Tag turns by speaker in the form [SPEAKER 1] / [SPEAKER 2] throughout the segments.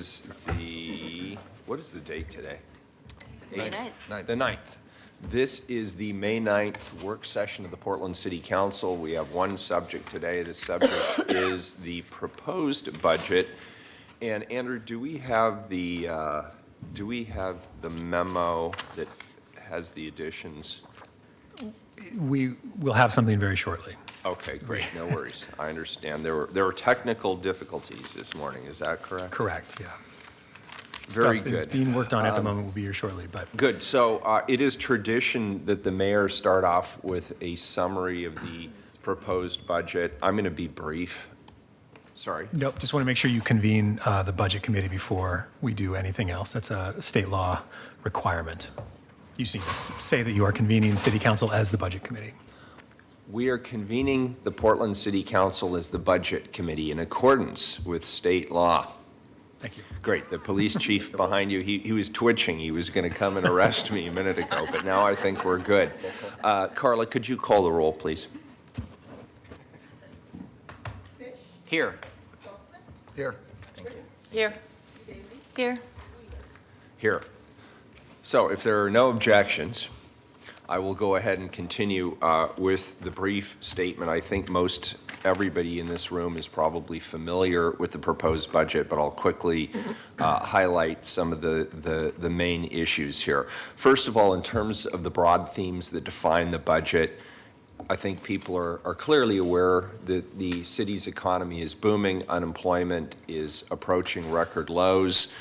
[SPEAKER 1] is what is the date today?
[SPEAKER 2] May 9th.
[SPEAKER 1] The 9th. This is the May 9th work session of the Portland City Council. We have one subject today. The subject is the proposed budget. And Andrew, do we have the memo that has the additions?
[SPEAKER 3] We will have something very shortly.
[SPEAKER 1] Okay, great, no worries. I understand. There were technical difficulties this morning, is that correct?
[SPEAKER 3] Correct, yeah.
[SPEAKER 1] Very
[SPEAKER 3] Stuff is
[SPEAKER 1] good.
[SPEAKER 3] being worked on at the moment. Will be here shortly, but
[SPEAKER 1] Good. So it is tradition that the mayor start off with a summary of the proposed budget. I'm going to be brief. Sorry.
[SPEAKER 3] nope, just want to make sure you convene the budget committee before we do anything else. That's a state law requirement. You just need to say that you are convening city council as the budget committee.
[SPEAKER 1] We are convening the Portland City Council as the Budget Committee in accordance with state law.
[SPEAKER 3] Thank you.
[SPEAKER 1] Great. The police chief behind you, he was twitching. He was going to come and arrest me a minute ago, but now I think we're good. Carla, could you call the roll, please?
[SPEAKER 2] Here.
[SPEAKER 4] Here.
[SPEAKER 2] Here. Here.
[SPEAKER 1] Here. So if there are no objections, I will go ahead and continue with the brief statement. I think most everybody in this room is probably familiar with the proposed budget, but I'll quickly highlight some of the main issues here. First of all, in terms of the broad themes that define the budget, I think people are clearly aware that the city's economy is booming, unemployment is approaching record lows,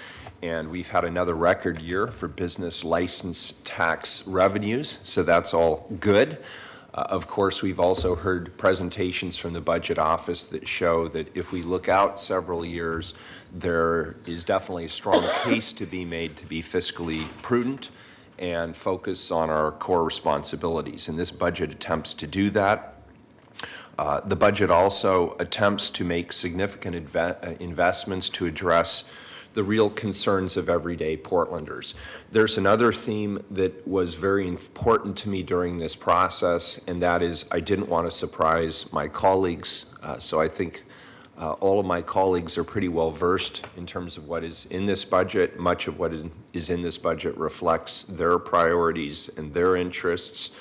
[SPEAKER 1] and we've had another record year for business license tax revenues, so that's all good. Of course, we've also heard presentations from the budget office that show that if we look out several years, there is definitely a strong case to be made to be fiscally prudent and focus on our core responsibilities. And this budget attempts to do that. The budget also attempts to make significant investments to address the real concerns of everyday Portlanders. There's another theme that was very important to me during this process, and that is I didn't want to surprise my colleagues. So I think all of my colleagues are pretty well versed in terms of what is in this budget. Much of what is in this budget reflects their priorities and their interests.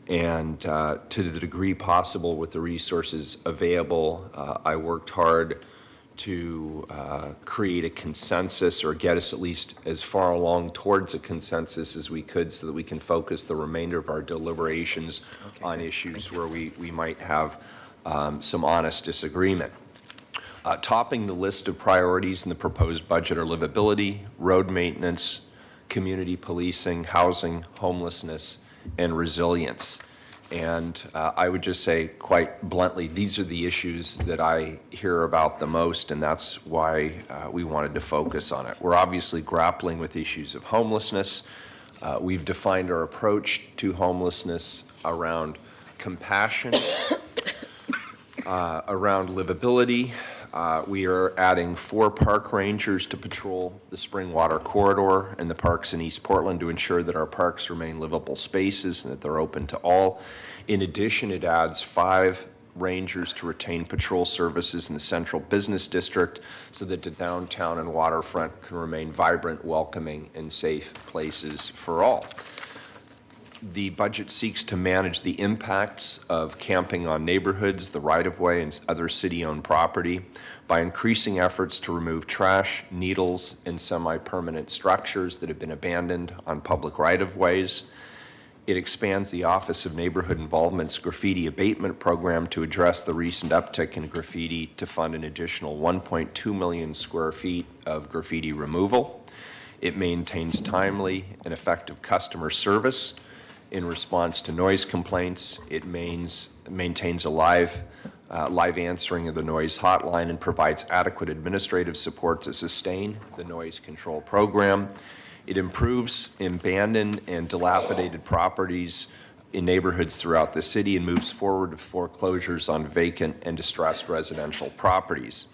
[SPEAKER 1] And to the degree possible with the resources available, I worked hard to create a consensus or get us at least as far along towards a consensus as we could so that we can focus the remainder of our deliberations on issues where we might have some honest disagreement. Topping the list of priorities in the proposed budget are livability, road maintenance, community policing, housing, homelessness, and resilience. And I would just say quite bluntly, these are the issues that I hear about the most, and that's why we wanted to focus on it. We're obviously grappling with issues of homelessness. We've defined our approach to homelessness around compassion, around livability. We are adding 4 park rangers to patrol the Springwater Corridor and the parks in East Portland to ensure that our parks remain livable spaces and that they're open to all. In addition, it adds 5 rangers to retain patrol services in the Central Business District so that the downtown and waterfront can remain vibrant, welcoming, and safe places for all. The budget seeks to manage the impacts of camping on neighborhoods, the right-of-way, and other city-owned property by increasing efforts to remove trash, needles, and semi-permanent structures that have been abandoned on public right-of-ways. It expands the Office of Neighborhood Involvement's graffiti abatement program to address the recent uptick in graffiti to fund an additional 1.2 million square feet of graffiti removal. It maintains timely and effective customer service in response to noise complaints. It maintains a live answering of the noise hotline and provides adequate administrative support to sustain the noise control program. It improves abandoned and dilapidated properties in neighborhoods throughout the city and moves forward with foreclosures on vacant and distressed residential properties.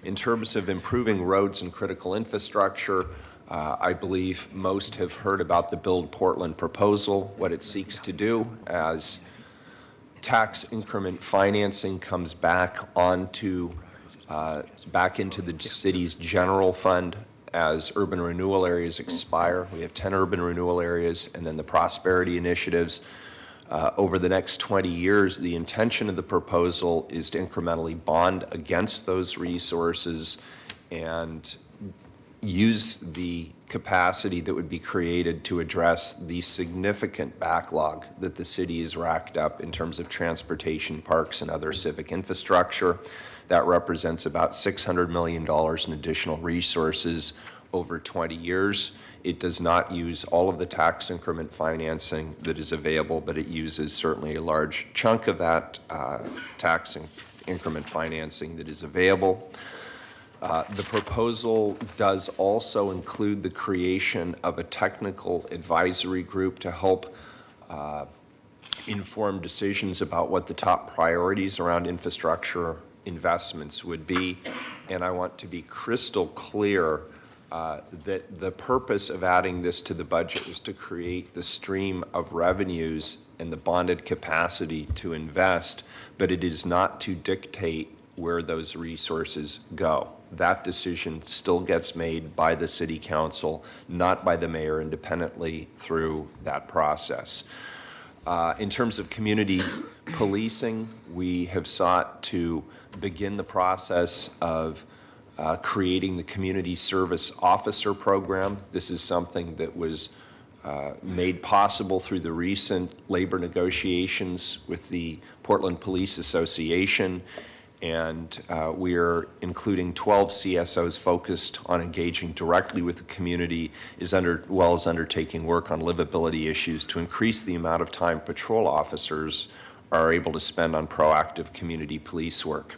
[SPEAKER 1] In terms of improving roads and critical infrastructure, I believe most have heard about the Build Portland proposal, what it seeks to do as tax increment financing comes back into the city's general fund as urban renewal areas expire. We have 10 urban renewal areas, and then the prosperity initiatives. Over the next 20 years, the intention of the proposal is to incrementally bond against those resources and use the capacity that would be created to address the significant backlog that the city has racked up in terms of transportation, parks, and other civic infrastructure. That represents about $600 million in additional resources over 20 years. It does not use all of the tax increment financing that is available, but it uses certainly a large chunk of that tax increment financing that is available. The proposal does also include the creation of a technical advisory group to help inform decisions about what the top priorities around infrastructure investments would be. And I want to be crystal clear that the purpose of adding this to the budget is to create the stream of revenues and the bonded capacity to invest, but it is not to dictate where those resources go. That decision still gets made by the city council, not by the mayor independently through that process. In terms of community policing, we have sought to begin the process of creating the Community Service Officer Program. This is something that was made possible through the recent labor negotiations with the Portland Police Association. And we are including 12 CSOs focused on engaging directly with the community, as well as undertaking work on livability issues to increase the amount of time patrol officers are able to spend on proactive community police work.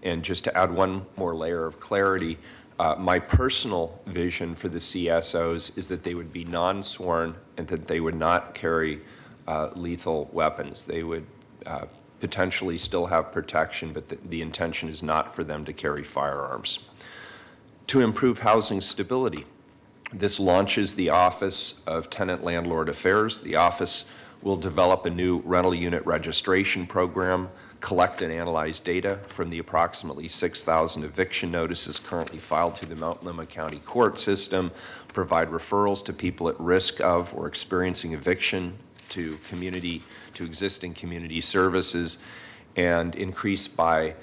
[SPEAKER 1] And just to add one more layer of clarity, my personal vision for the CSOs is that they would be non-sworn and that they would not carry lethal weapons. They would potentially still have protection, but the intention is not for them to carry firearms. To improve housing stability, this launches the Office of Tenant Landlord Affairs. The office will develop a new rental unit registration program, collect and analyze data from the approximately 6,000 eviction notices currently filed through the Mount Lemmon County court system, provide referrals to people at risk of or experiencing eviction to existing community services, and increase by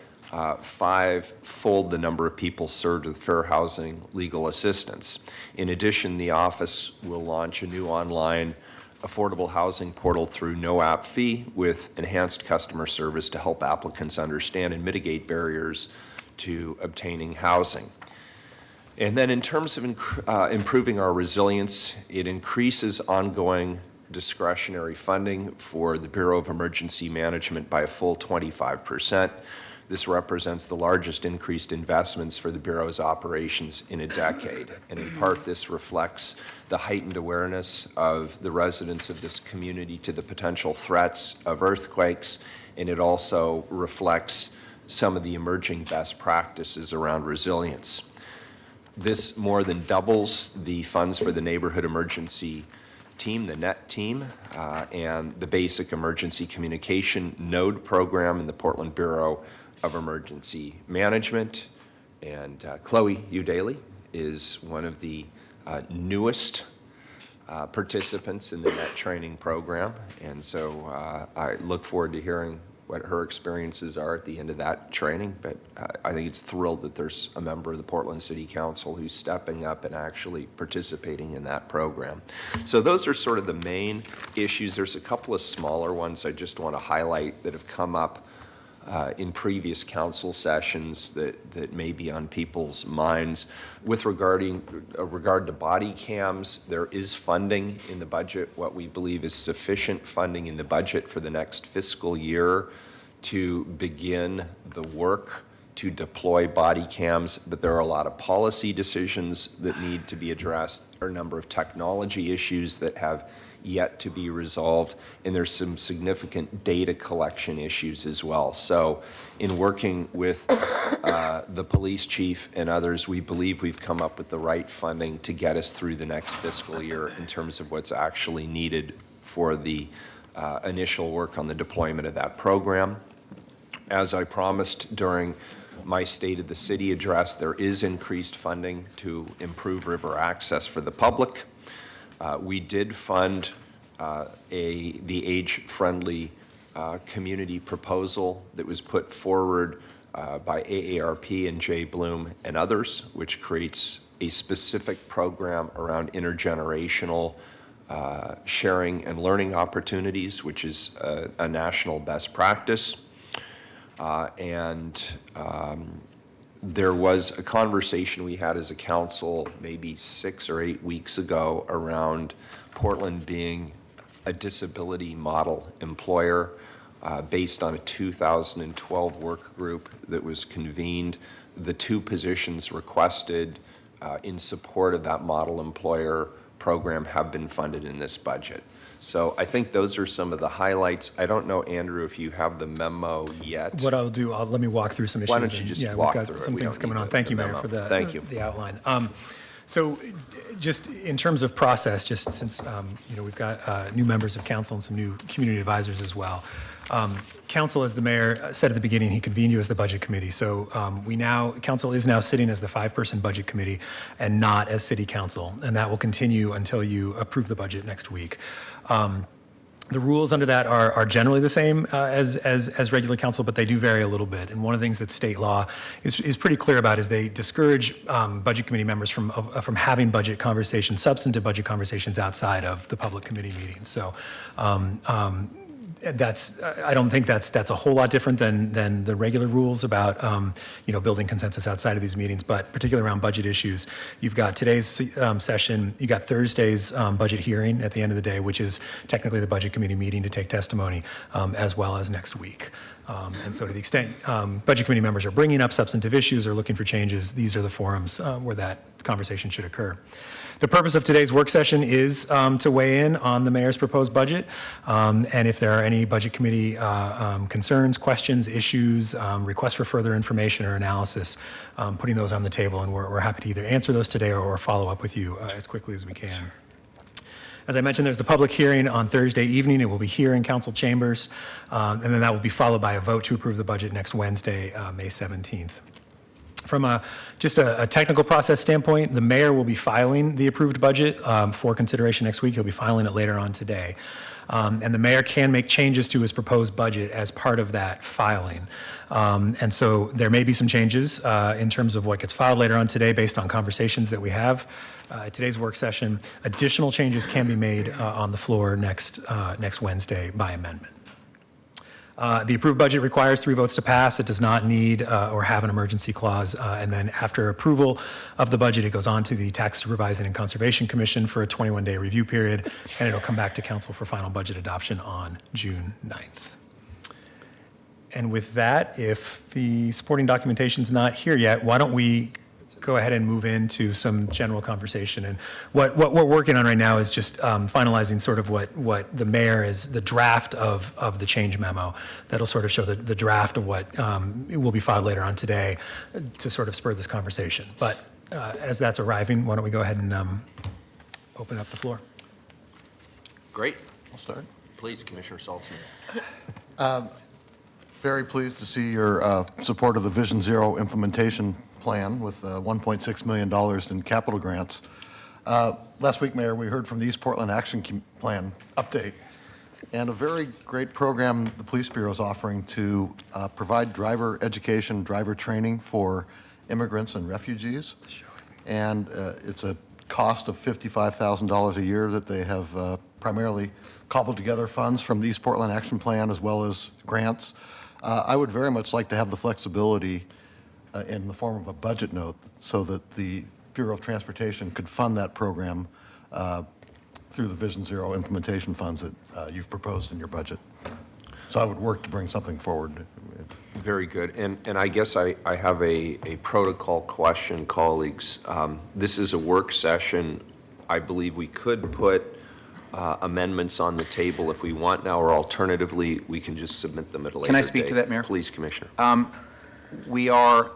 [SPEAKER 1] five-fold the number of people served with fair housing legal assistance. In addition, the office will launch a new online affordable housing portal through no app fee with enhanced customer service to help applicants understand and mitigate barriers to obtaining housing. And then in terms of improving our resilience, it increases ongoing discretionary funding for the Bureau of Emergency Management by a full 25%. This represents the largest increased investments for the Bureau's operations in a decade. And in part, this reflects the heightened awareness of the residents of this community to the potential threats of earthquakes, and it also reflects some of the emerging best practices around resilience. This more than doubles the funds for the Neighborhood Emergency Team, the NET team, and the Basic Emergency Communication Node program in the Portland Bureau of Emergency Management. And Chloe Udaly is one of the newest participants in the NET training program. And so I look forward to hearing what her experiences are at the end of that training. But I think it's thrilled that there's a member of the Portland City Council who's stepping up and actually participating in that program. So those are sort of the main issues. There's a couple of smaller ones I just want to highlight that have come up in previous council sessions that may be on people's minds. With regard to body cams, there is funding in the budget, what we believe is sufficient funding in the budget for the next fiscal year to begin the work to deploy body cams, but there are a lot of policy decisions that need to be addressed, or a number of technology issues that have yet to be resolved, and there's some significant data collection issues as well. So in working with the police chief and others, we believe we've come up with the right funding to get us through the next fiscal year in terms of what's actually needed for the initial work on the deployment of that program. As I promised during my State of the City address, there is increased funding to improve river access for the public. We did fund the age-friendly community proposal that was put forward by AARP and Jay Bloom and others, which creates a specific program around intergenerational sharing and learning opportunities, which is a national best practice. There was a conversation we had as a council maybe 6 or 8 weeks ago around Portland being a disability model employer based on a 2012 work group that was convened. The 2 positions requested in support of that model employer program have been funded in this budget. So I think those are some of the highlights. I don't know, Andrew, if you have the memo yet.
[SPEAKER 3] What I'll do, let me walk through some issues.
[SPEAKER 1] Why don't you just walk through it?
[SPEAKER 3] We've got some
[SPEAKER 1] We
[SPEAKER 3] things
[SPEAKER 1] don't
[SPEAKER 3] coming
[SPEAKER 1] need
[SPEAKER 3] on.
[SPEAKER 1] the-
[SPEAKER 3] Thank you,
[SPEAKER 1] the
[SPEAKER 3] Mayor,
[SPEAKER 1] memo.
[SPEAKER 3] for
[SPEAKER 1] Thank you.
[SPEAKER 3] the outline. So just in terms of process, just since, we've got new members of council and some new community advisors as well. Council, as the mayor said at the beginning, he convened you as the budget committee. So council is now sitting as the 5-person budget committee and not as city council. And that will continue until you approve the budget next week. The rules under that are generally the same as regular council, but they do vary a little bit. And one of the things that state law is pretty clear about is they discourage budget committee members from having budget conversations, substantive budget conversations outside of the public committee meetings. So I don't think that's a whole lot different than the regular rules about building consensus outside of these meetings, but particularly around budget issues. You've got today's session, you got Thursday's budget hearing at the end of the day, which is technically the budget committee meeting to take testimony, as well as next week. And so to the extent budget committee members are bringing up substantive issues or looking for changes, these are the forums where that conversation should occur. The purpose of today's work session is to weigh in on the mayor's proposed budget. And if there are any budget committee concerns, questions, issues, requests for further information or analysis, putting those on the table. And we're happy to either answer those today or follow up with you as quickly as we can. As I mentioned, there's the public hearing on Thursday evening. It will be here in council chambers. And then that will be followed by a vote to approve the budget next Wednesday, May 17th. From just a technical process standpoint, the mayor will be filing the approved budget for consideration next week. He'll be filing it later on today. And the mayor can make changes to his proposed budget as part of that filing. And so there may be some changes in terms of what gets filed later on today based on conversations that we have at today's work session. Additional changes can be made on the floor next Wednesday by amendment. The approved budget requires 3 votes to pass. It does not need or have an emergency clause. And then after approval of the budget, it goes on to the Tax Supervising and Conservation Commission for a 21-day review period, and it'll come back to council for final budget adoption on June 9th. And with that, if the supporting documentation's not here yet, why don't we go ahead and move into some general conversation. And what we're working on right now is just finalizing sort of what the mayor is, the draft of the change memo. That'll sort of show the draft of what will be filed later on today to sort of spur this conversation. But as that's arriving, why don't we go ahead and open up the floor.
[SPEAKER 1] Great.
[SPEAKER 4] I'll start.
[SPEAKER 1] Please, Commissioner Saltzman.
[SPEAKER 4] Very pleased to see your support of the Vision Zero implementation plan with $1.6 million in capital grants. Last week, Mayor, we heard from the East Portland Action Plan update and a very great program the Police Bureau is offering to provide driver education, driver training for immigrants and refugees. And it's a cost of $55,000 a year that they have primarily cobbled together funds from the East Portland Action Plan as well as grants. I would very much like to have the flexibility in the form of a budget note so that the Bureau of Transportation could fund that program through the Vision Zero implementation funds that you've proposed in your budget. So I would work to bring something forward.
[SPEAKER 1] Very good. And I guess I have a protocol question, colleagues. This is a work session. I believe we could put amendments on the table if we want now, or alternatively, we can just submit them at a later date.
[SPEAKER 5] Can I speak to that, Mayor?
[SPEAKER 1] Please, Commissioner.
[SPEAKER 5] We are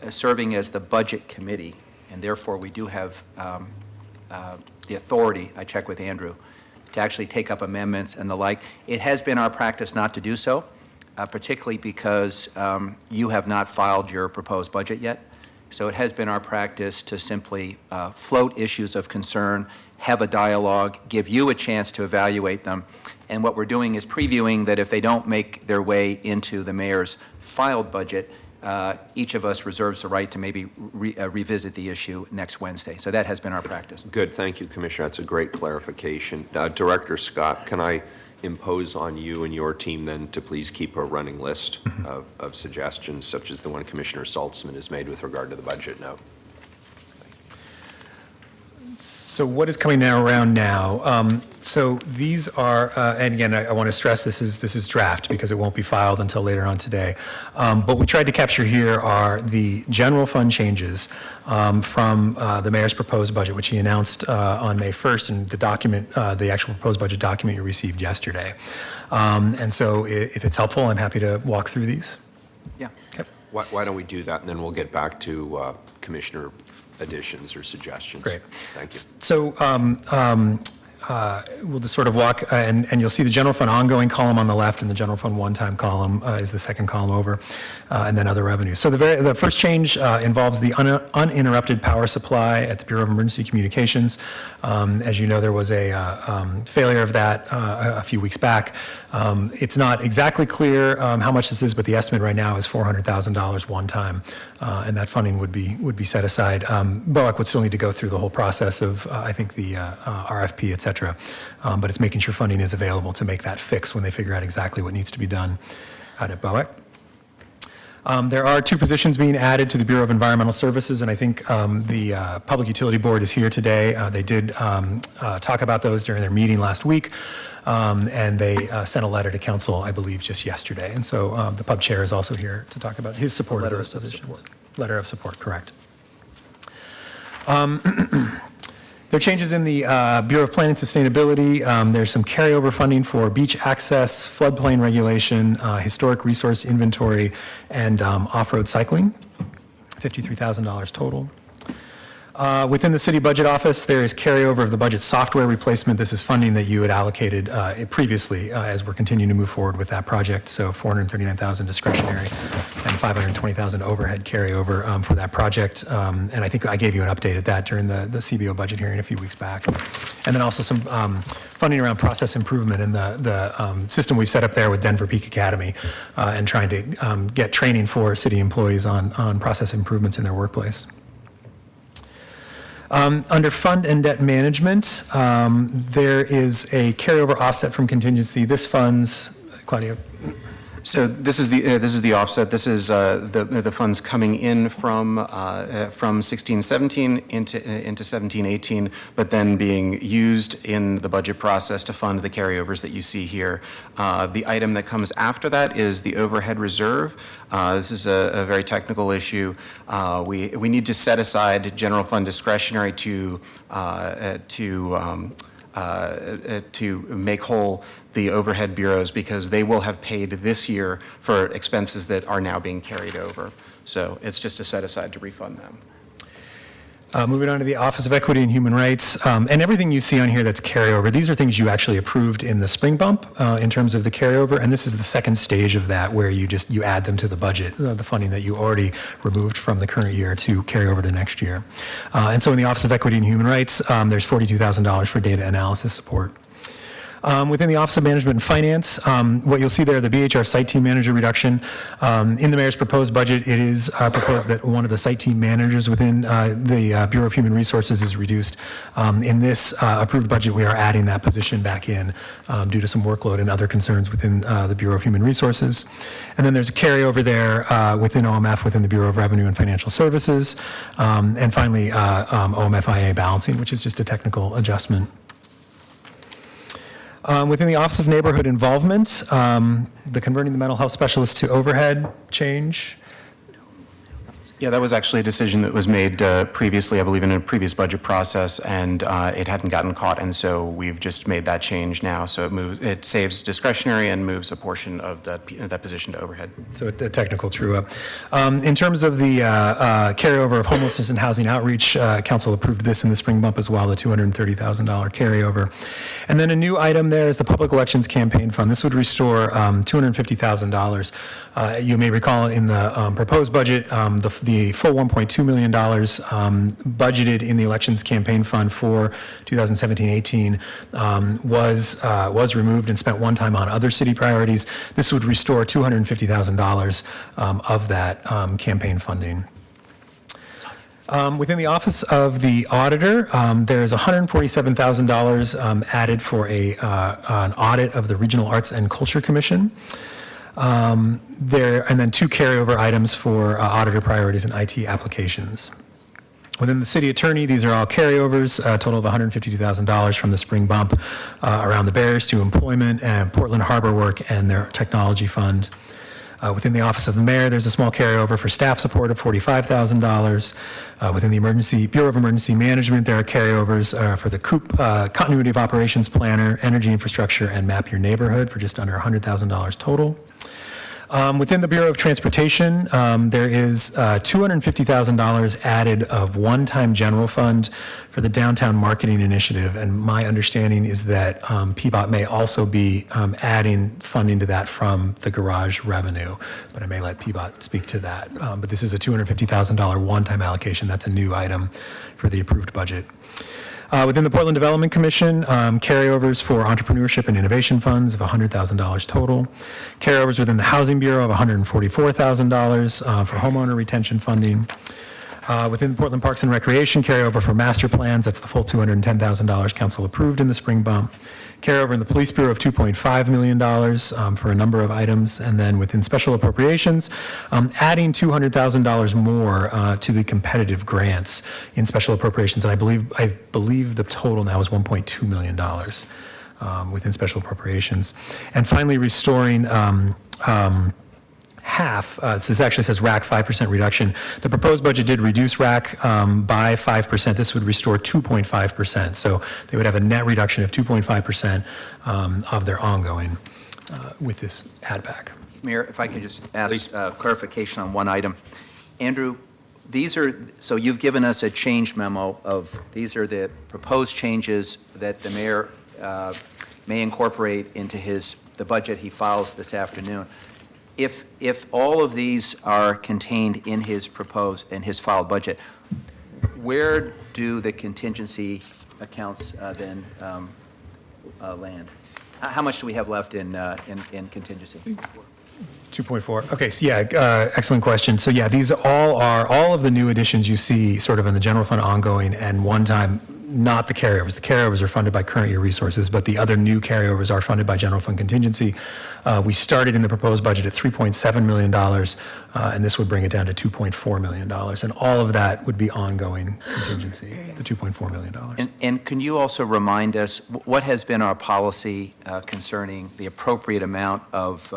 [SPEAKER 5] serving as the Budget Committee, and therefore we do have the authority, I checked with Andrew, to actually take up amendments and the like. It has been our practice not to do so. particularly because you have not filed your proposed budget yet. So it has been our practice to simply float issues of concern, have a dialogue, give you a chance to evaluate them. And what we're doing is previewing that if they don't make their way into the mayor's filed budget, each of us reserves the right to maybe revisit the issue next Wednesday. So that has been our practice.
[SPEAKER 1] Good, thank you, Commissioner. That's a great clarification. Director Scott, can I impose on you and your team then to please keep a running list of suggestions, such as the one Commissioner Saltzman has made with regard to the budget note?
[SPEAKER 3] So what is coming now around now? So these are, and again, I want to stress this is draft because it won't be filed until later on today. But we tried to capture here are the general fund changes from the mayor's proposed budget, which he announced on May 1st, and the document, the actual proposed budget document you received yesterday. And so if it's helpful, I'm happy to walk through these.
[SPEAKER 5] Yeah.
[SPEAKER 3] Okay.
[SPEAKER 1] Why don't we do that, and then we'll get back to Commissioner additions or suggestions.
[SPEAKER 3] Great.
[SPEAKER 1] Thank you.
[SPEAKER 3] So we'll just sort of walk, and you'll see the general fund ongoing column on the left, and the general fund one-time column is the second column over, and then other revenues. So the first change involves the uninterrupted power supply at the Bureau of Emergency Communications. As you know, there was a failure of that a few weeks back. It's not exactly clear how much this is, but the estimate right now is $400,000 one time, and that funding would be set aside. BOEC would still need to go through the whole process of, I think, the RFP, et cetera, but it's making sure funding is available to make that fix when they figure out exactly what needs to be done out at BOEC. There are 2 positions being added to the Bureau of Environmental Services, and I think the Public Utility Board is here today. They did talk about those during their meeting last week, and they sent a letter to council, I believe, just yesterday. And so the pub chair is also here to talk about his support of those positions. Letter of support, correct. There are changes in the Bureau of Planning and Sustainability. There's some carryover funding for beach access, floodplain regulation, historic resource inventory, and off-road cycling, $53,000 total. Within the city budget office, there is carryover of the budget software replacement. This is funding that you had allocated previously as we're continuing to move forward with that project. So $439,000 discretionary and $520,000 overhead carryover for that project. And I think I gave you an update at that during the CBO budget hearing a few weeks back. And then also some funding around process improvement in the system we've set up there with Denver Peak Academy and trying to get training for city employees on process improvements in their workplace. Under fund and debt management, there is a carryover offset from contingency. This funds, Claudio.
[SPEAKER 6] So this is the offset. This is the funds coming in from 16-17 into 17-18, but then being used in the budget process to fund the carryovers that you see here. The item that comes after that is the overhead reserve. This is a very technical issue. We need to set aside general fund discretionary to make whole the overhead bureaus because they will have paid this year for expenses that are now being carried over. So it's just a set aside to refund them.
[SPEAKER 3] Moving on to the Office of Equity and Human Rights, and everything you see on here that's carryover, these are things you actually approved in the spring bump in terms of the carryover, and this is the second stage of that where you add them to the budget, the funding that you already removed from the current year to carry over to next year. And so in the Office of Equity and Human Rights, there's $42,000 for data analysis support. Within the Office of Management and Finance, what you'll see there, the BHR site team manager reduction. In the mayor's proposed budget, it is proposed that one of the site team managers within the Bureau of Human Resources is reduced. In this approved budget, we are adding that position back in due to some workload and other concerns within the Bureau of Human Resources. And then there's a carryover there within OMF, within the Bureau of Revenue and Financial Services. And finally, OMFIA balancing, which is just a technical adjustment. Within the Office of Neighborhood Involvement, the converting the mental health specialist to overhead change.
[SPEAKER 6] Yeah, that was actually a decision that was made previously, I believe, in a previous budget process, and it hadn't gotten caught, and so we've just made that change now. So it saves discretionary and moves a portion of that position to overhead.
[SPEAKER 3] So a technical true-up. In terms of the carryover of homelessness and housing outreach, council approved this in the spring bump as well, the $230,000 carryover. And then a new item there is the Public Elections Campaign Fund. This would restore $250,000. You may recall in the proposed budget, the full $1.2 million budgeted in the Elections Campaign Fund for 2017-18 was removed and spent one time on other city priorities. This would restore $250,000 of that campaign funding. Within the Office of the Auditor, there is $147,000 added for an audit of the Regional Arts and Culture Commission. And then two carryover items for auditor priorities and IT applications. Within the city attorney, these are all carryovers, a total of $152,000 from the spring bump around the barriers to employment and Portland Harbor work and their technology fund. Within the Office of the Mayor, there's a small carryover for staff support of $45,000. Within the Bureau of Emergency Management, there are carryovers for the COOP, Continuity of Operations Planner, Energy Infrastructure, and Map Your Neighborhood for just under $100,000 total. Within the Bureau of Transportation, there is $250,000 added of one-time general fund for the Downtown Marketing Initiative, and my understanding is that PBOT may also be adding funding to that from the garage revenue, but I may let PBOT speak to that. But this is a $250,000 one-time allocation. That's a new item for the approved budget. Within the Portland Development Commission, carryovers for entrepreneurship and innovation funds of $100,000 total. Carryovers within the Housing Bureau of $144,000 for homeowner retention funding. Within Portland Parks and Recreation, carryover for master plans, that's the full $210,000 council approved in the spring bump. Carryover in the Police Bureau of $2.5 million for a number of items. And then within special appropriations, adding $200,000 more to the competitive grants in special appropriations. And I believe the total now is $1.2 million within special appropriations. And finally, restoring half, this actually says RAC 5% reduction. The proposed budget did reduce RAC by 5%. This would restore 2.5%. So they would have a net reduction of 2.5% of their ongoing with this add back.
[SPEAKER 5] Mayor, if I could just ask clarification on one item. Andrew, so you've given us a change memo of, these are the proposed changes that the mayor may incorporate into the budget he files this afternoon. If all of these are contained in his filed budget, where do the contingency accounts then land? How much do we have left in contingency?
[SPEAKER 3] 2.4. Okay, so yeah, excellent question. So yeah, these all of the new additions you see sort of in the general fund ongoing and one time, not the carryovers. The carryovers are funded by current year resources, but the other new carryovers are funded by general fund contingency. We started in the proposed budget at $3.7 million, and this would bring it down to $2.4 million. And all of that would be ongoing contingency, the $2.4 million.
[SPEAKER 5] And can you also remind us, what has been our policy concerning the appropriate amount of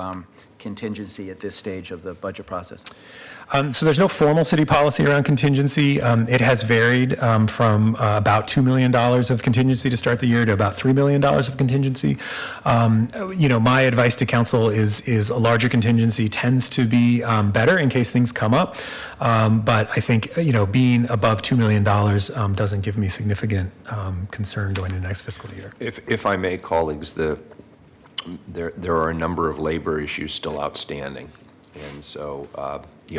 [SPEAKER 5] contingency at this stage of the budget process?
[SPEAKER 3] So there's no formal city policy around contingency. It has varied from about $2 million of contingency to start the year to about $3 million of contingency. My advice to council is a larger contingency tends to be better in case things come up. But I think, being above $2 million doesn't give me significant concern going into next fiscal year.
[SPEAKER 1] If I may, colleagues, there are a number of labor issues still outstanding. And so,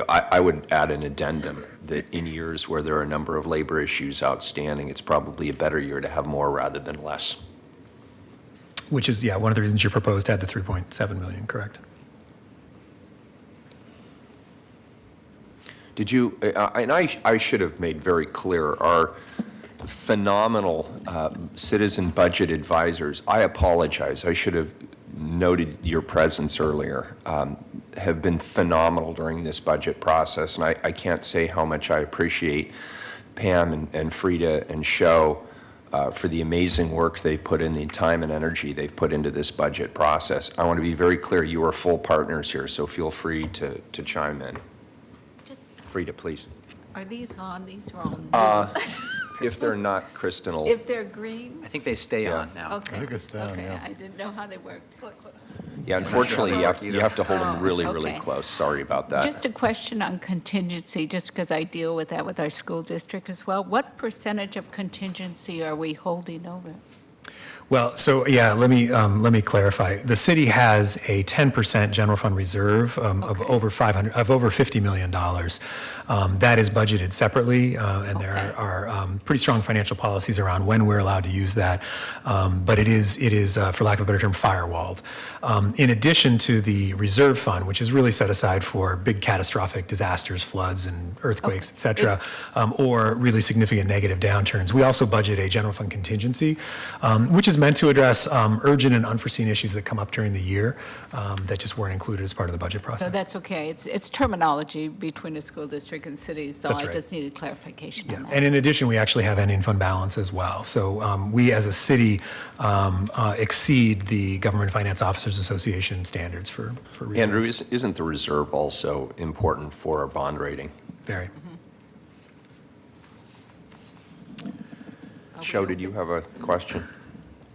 [SPEAKER 1] I would add an addendum that in years where there are a number of labor issues outstanding, it's probably a better year to have more rather than less.
[SPEAKER 3] Which is, one of the reasons you proposed to add the 3.7 million, correct?
[SPEAKER 1] Did you, and I should have made very clear, our phenomenal citizen budget advisors, I apologize, I should have noted your presence earlier, have been phenomenal during this budget process. And I can't say how much I appreciate Pam and Frida and Sho for the amazing work they've put in, the time and energy they've put into this budget process. I want to be very clear, you are full partners here, so feel free to chime in.
[SPEAKER 2] Just
[SPEAKER 1] Frida, please.
[SPEAKER 7] Are these on? These are all new.
[SPEAKER 1] If they're not, Kristen will,
[SPEAKER 7] If they're green?
[SPEAKER 5] I think they stay
[SPEAKER 1] Yeah.
[SPEAKER 5] on now.
[SPEAKER 7] Okay.
[SPEAKER 4] I think it's down,
[SPEAKER 7] Okay,
[SPEAKER 4] yeah.
[SPEAKER 7] I didn't know how they worked.
[SPEAKER 1] yeah, unfortunately, you have to hold them really, really
[SPEAKER 7] okay.
[SPEAKER 1] close. Sorry about that.
[SPEAKER 7] Just a question on contingency, just because I deal with that with our school district as well. What percentage of contingency are we holding over?
[SPEAKER 3] Well, so, yeah, let me clarify. The city has a 10% general fund reserve of
[SPEAKER 7] Okay.
[SPEAKER 3] over $50 million. That is budgeted separately, and there
[SPEAKER 7] Okay.
[SPEAKER 3] are pretty strong financial policies around when we're allowed to use that. But it is, for lack of a better term, firewalled. In addition to the reserve fund, which is really set aside for big catastrophic disasters, floods and earthquakes, et cetera, or really significant negative downturns, we also budget a general fund contingency, which is meant to address urgent and unforeseen issues that come up during the year that just weren't included as part of the budget
[SPEAKER 7] So
[SPEAKER 3] process.
[SPEAKER 7] that's okay. It's terminology between a school district and cities, so
[SPEAKER 3] That's
[SPEAKER 7] I
[SPEAKER 3] right.
[SPEAKER 7] just needed clarification on that.
[SPEAKER 3] And in addition, we actually have ending fund balance as well. So we, as a city, exceed the Government Finance Officers Association standards for reserves.
[SPEAKER 1] Andrew, isn't the reserve also important for our bond rating?
[SPEAKER 3] Very.
[SPEAKER 1] Sho, did you have a question?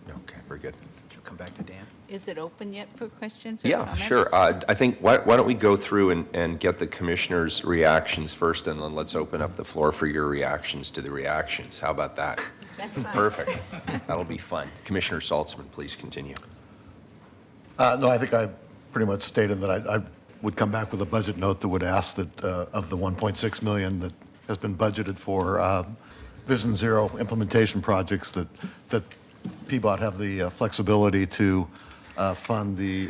[SPEAKER 1] Okay, very good.
[SPEAKER 5] She'll come back to Dan.
[SPEAKER 7] Is it open yet for questions or
[SPEAKER 1] Yeah,
[SPEAKER 7] comments?
[SPEAKER 1] sure. I think, why don't we go through and get the commissioners' reactions first, and then let's open up the floor for your reactions to the reactions. How about that?
[SPEAKER 7] That's fine.
[SPEAKER 1] Perfect. That'll be fun. Commissioner Saltzman, please continue.
[SPEAKER 4] No, I think I pretty much stated that I would come back with a budget note that would ask that of the 1.6 million that has been budgeted for Vision Zero implementation projects, that PBOT have the flexibility to fund the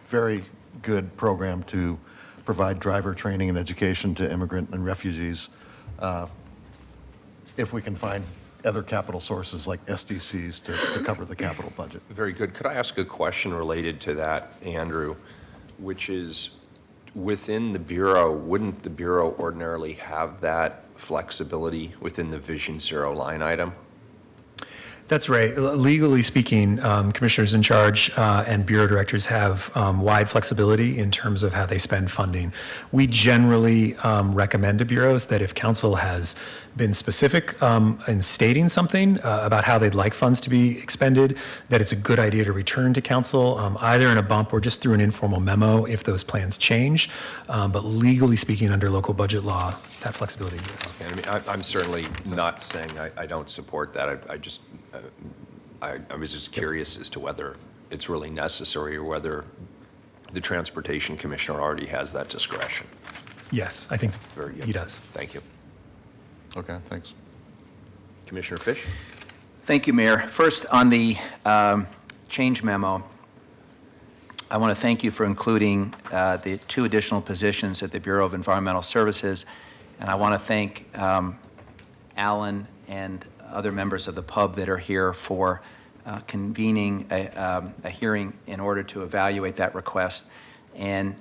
[SPEAKER 4] very good program to provide driver training and education to immigrant and refugees if we can find other capital sources like SDCs to cover the capital budget.
[SPEAKER 1] Very good. Could I ask a question related to that, Andrew, which is, within the Bureau, wouldn't the Bureau ordinarily have that flexibility within the Vision Zero line item?
[SPEAKER 3] That's right. Legally speaking, commissioners in charge and bureau directors have wide flexibility in terms of how they spend funding. We generally recommend to bureaus that if council has been specific in stating something about how they'd like funds to be expended, that it's a good idea to return to council, either in a bump or just through an informal memo if those plans change. But legally speaking, under local budget law, that flexibility exists.
[SPEAKER 1] I mean, I'm certainly not saying I don't support that. I was just curious as to whether it's really necessary or whether the Transportation Commissioner already has that discretion.
[SPEAKER 3] Yes, I think
[SPEAKER 1] Very good.
[SPEAKER 3] he does.
[SPEAKER 1] Thank you.
[SPEAKER 4] Okay, thanks.
[SPEAKER 1] Commissioner Fish?
[SPEAKER 5] Thank you, Mayor. First, on the change memo, I want to thank you for including the 2 additional positions at the Bureau of Environmental Services, and I want to thank Alan and other members of the pub that are here for convening a hearing in order to evaluate that request. And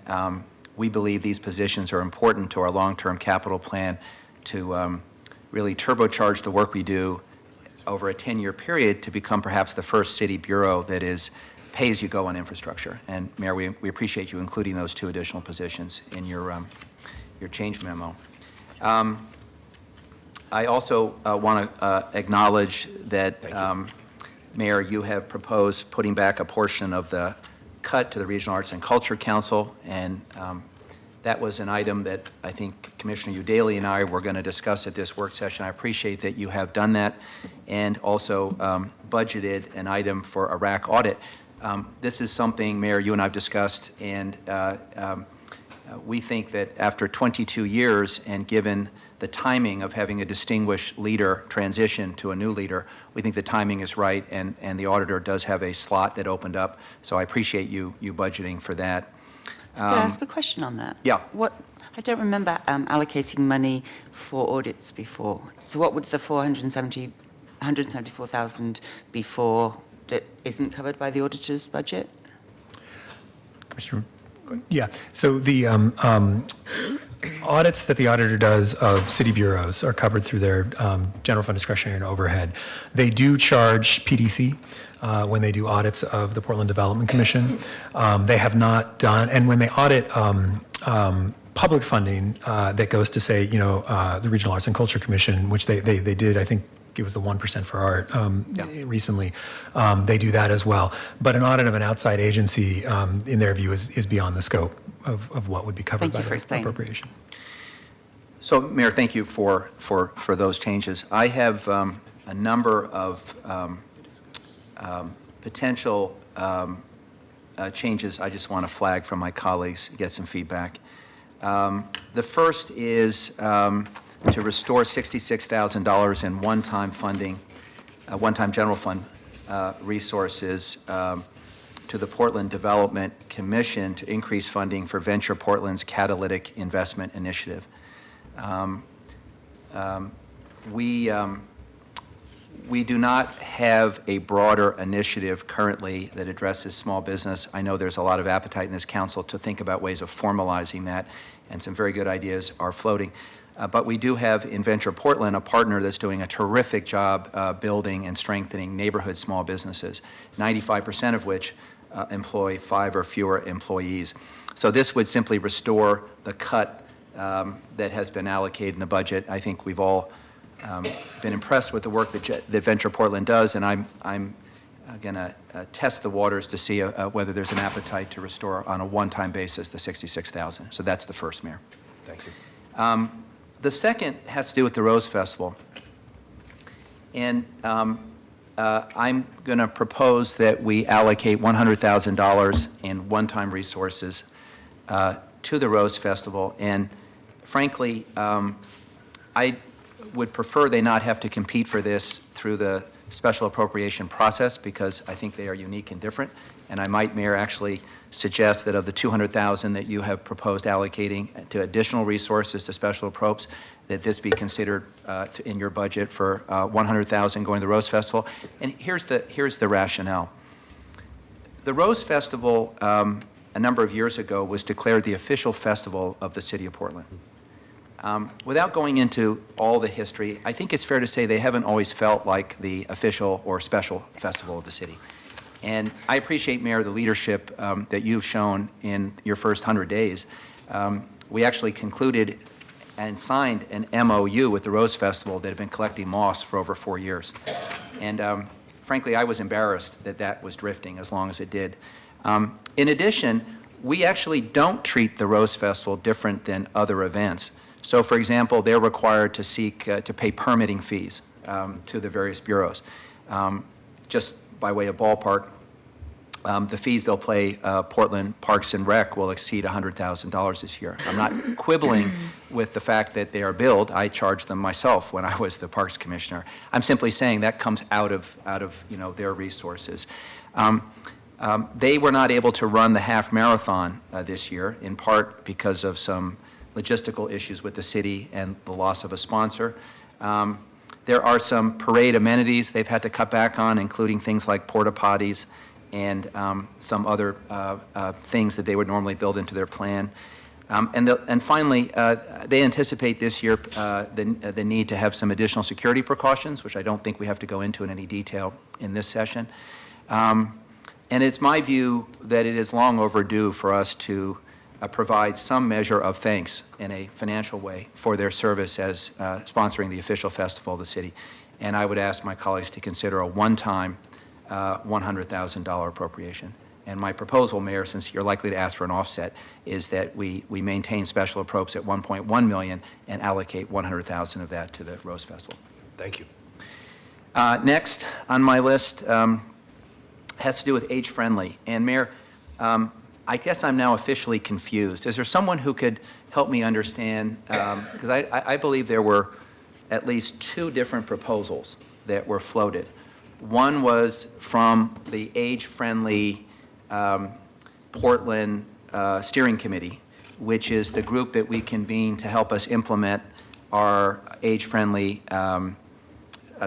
[SPEAKER 5] we believe these positions are important to our long-term capital plan to really turbocharge the work we do over a 10-year period to become perhaps the first city bureau that is pay-as-you-go on infrastructure. And Mayor, we appreciate you including those 2 additional positions in your change memo. I also want to acknowledge that, Mayor, you have proposed putting back a portion of the cut to the Regional Arts and Culture Council, and that was an item that I think Commissioner Udaley and I were going to discuss at this work session. I appreciate that you have done that, and also budgeted an item for Iraq audit. This is something, Mayor, you and I have discussed, and we think that after 22 years, and given the timing of having a distinguished leader transition to a new leader, we think the timing is right, and the auditor does have a slot that opened up, so I appreciate you budgeting for that.
[SPEAKER 2] Could I ask a question on that?
[SPEAKER 5] Yeah.
[SPEAKER 2] I don't remember allocating money for audits before. So what would the 174,000 be for that isn't covered by the auditor's budget?
[SPEAKER 3] Commissioner? Yeah, so the audits that the auditor does of city bureaus are covered through their general fund discretionary and overhead. They do charge PDC when they do audits of the Portland Development Commission. They have not done, and when they audit public funding that goes to, say, the Regional Arts and Culture Commission, which they did, I think it was the 1% for art recently. They do that as well. But an audit of an outside agency, in their view, is beyond the scope of what would be covered
[SPEAKER 2] Thank
[SPEAKER 3] by
[SPEAKER 2] you for
[SPEAKER 3] the
[SPEAKER 2] explaining.
[SPEAKER 3] appropriation.
[SPEAKER 5] So, Mayor, thank you for those changes. I have a number of potential changes I just want to flag from my colleagues, get some feedback. The first is to restore $66,000 in one-time funding, one-time general fund resources to the Portland Development Commission to increase funding for Venture Portland's Catalytic Investment Initiative. We do not have a broader initiative currently that addresses small business. I know there's a lot of appetite in this council to think about ways of formalizing that, and some very good ideas are floating. But we do have in Venture Portland a partner that's doing a terrific job building and strengthening neighborhood small businesses, 95% of which employ 5 or fewer employees. So this would simply restore the cut that has been allocated in the budget. I think we've all been impressed with the work that Venture Portland does, and I'm going to test the waters to see whether there's an appetite to restore on a one-time basis the $66,000. So that's the first, Mayor.
[SPEAKER 1] Thank you.
[SPEAKER 5] The second has to do with the Rose Festival. And I'm going to propose that we allocate $100,000 in one-time resources to the Rose Festival. And frankly, I would prefer they not have to compete for this through the special appropriation process, because I think they are unique and different. And I might, Mayor, actually suggest that of the $200,000 that you have proposed allocating to additional resources to special appropes, that this be considered in your budget for $100,000 going to the Rose Festival. And here's the rationale. The Rose Festival, a number of years ago, was declared the official festival of the city of Portland. Without going into all the history, I think it's fair to say they haven't always felt like the official or special festival of the city. And I appreciate, Mayor, the leadership that you've shown in your first 100 days. We actually concluded and signed an MOU with the Rose Festival that had been collecting moss for over 4 years. And frankly, I was embarrassed that that was drifting as long as it did. In addition, we actually don't treat the Rose Festival different than other events. So, for example, they're required to seek to pay permitting fees to the various bureaus. Just by way of ballpark, the fees they'll pay Portland Parks and Rec will exceed $100,000 this year. I'm not quibbling with the fact that they are billed. I charged them myself when I was the Parks Commissioner. I'm simply saying that comes out of their resources. They were not able to run the half marathon this year, in part because of some logistical issues with the city and the loss of a sponsor. There are some parade amenities they've had to cut back on, including things like porta potties and some other things that they would normally build into their plan. And finally, they anticipate this year the need to have some additional security precautions, which I don't think we have to go into in any detail in this session. And it's my view that it is long overdue for us to provide some measure of thanks in a financial way for their service as sponsoring the official festival of the city. And I would ask my colleagues to consider a one-time $100,000 appropriation. And my proposal, Mayor, since you're likely to ask for an offset, is that we maintain special appropes at $1.1 million and allocate $100,000 of that to the Rose Festival.
[SPEAKER 1] Thank you.
[SPEAKER 5] Next on my list has to do with age-friendly. And Mayor, I guess I'm now officially confused. Is there someone who could help me understand? Because I believe there were at least 2 different proposals that were floated. One was from the age-friendly Portland Steering Committee, which is the group that we convene to help us implement our age-friendly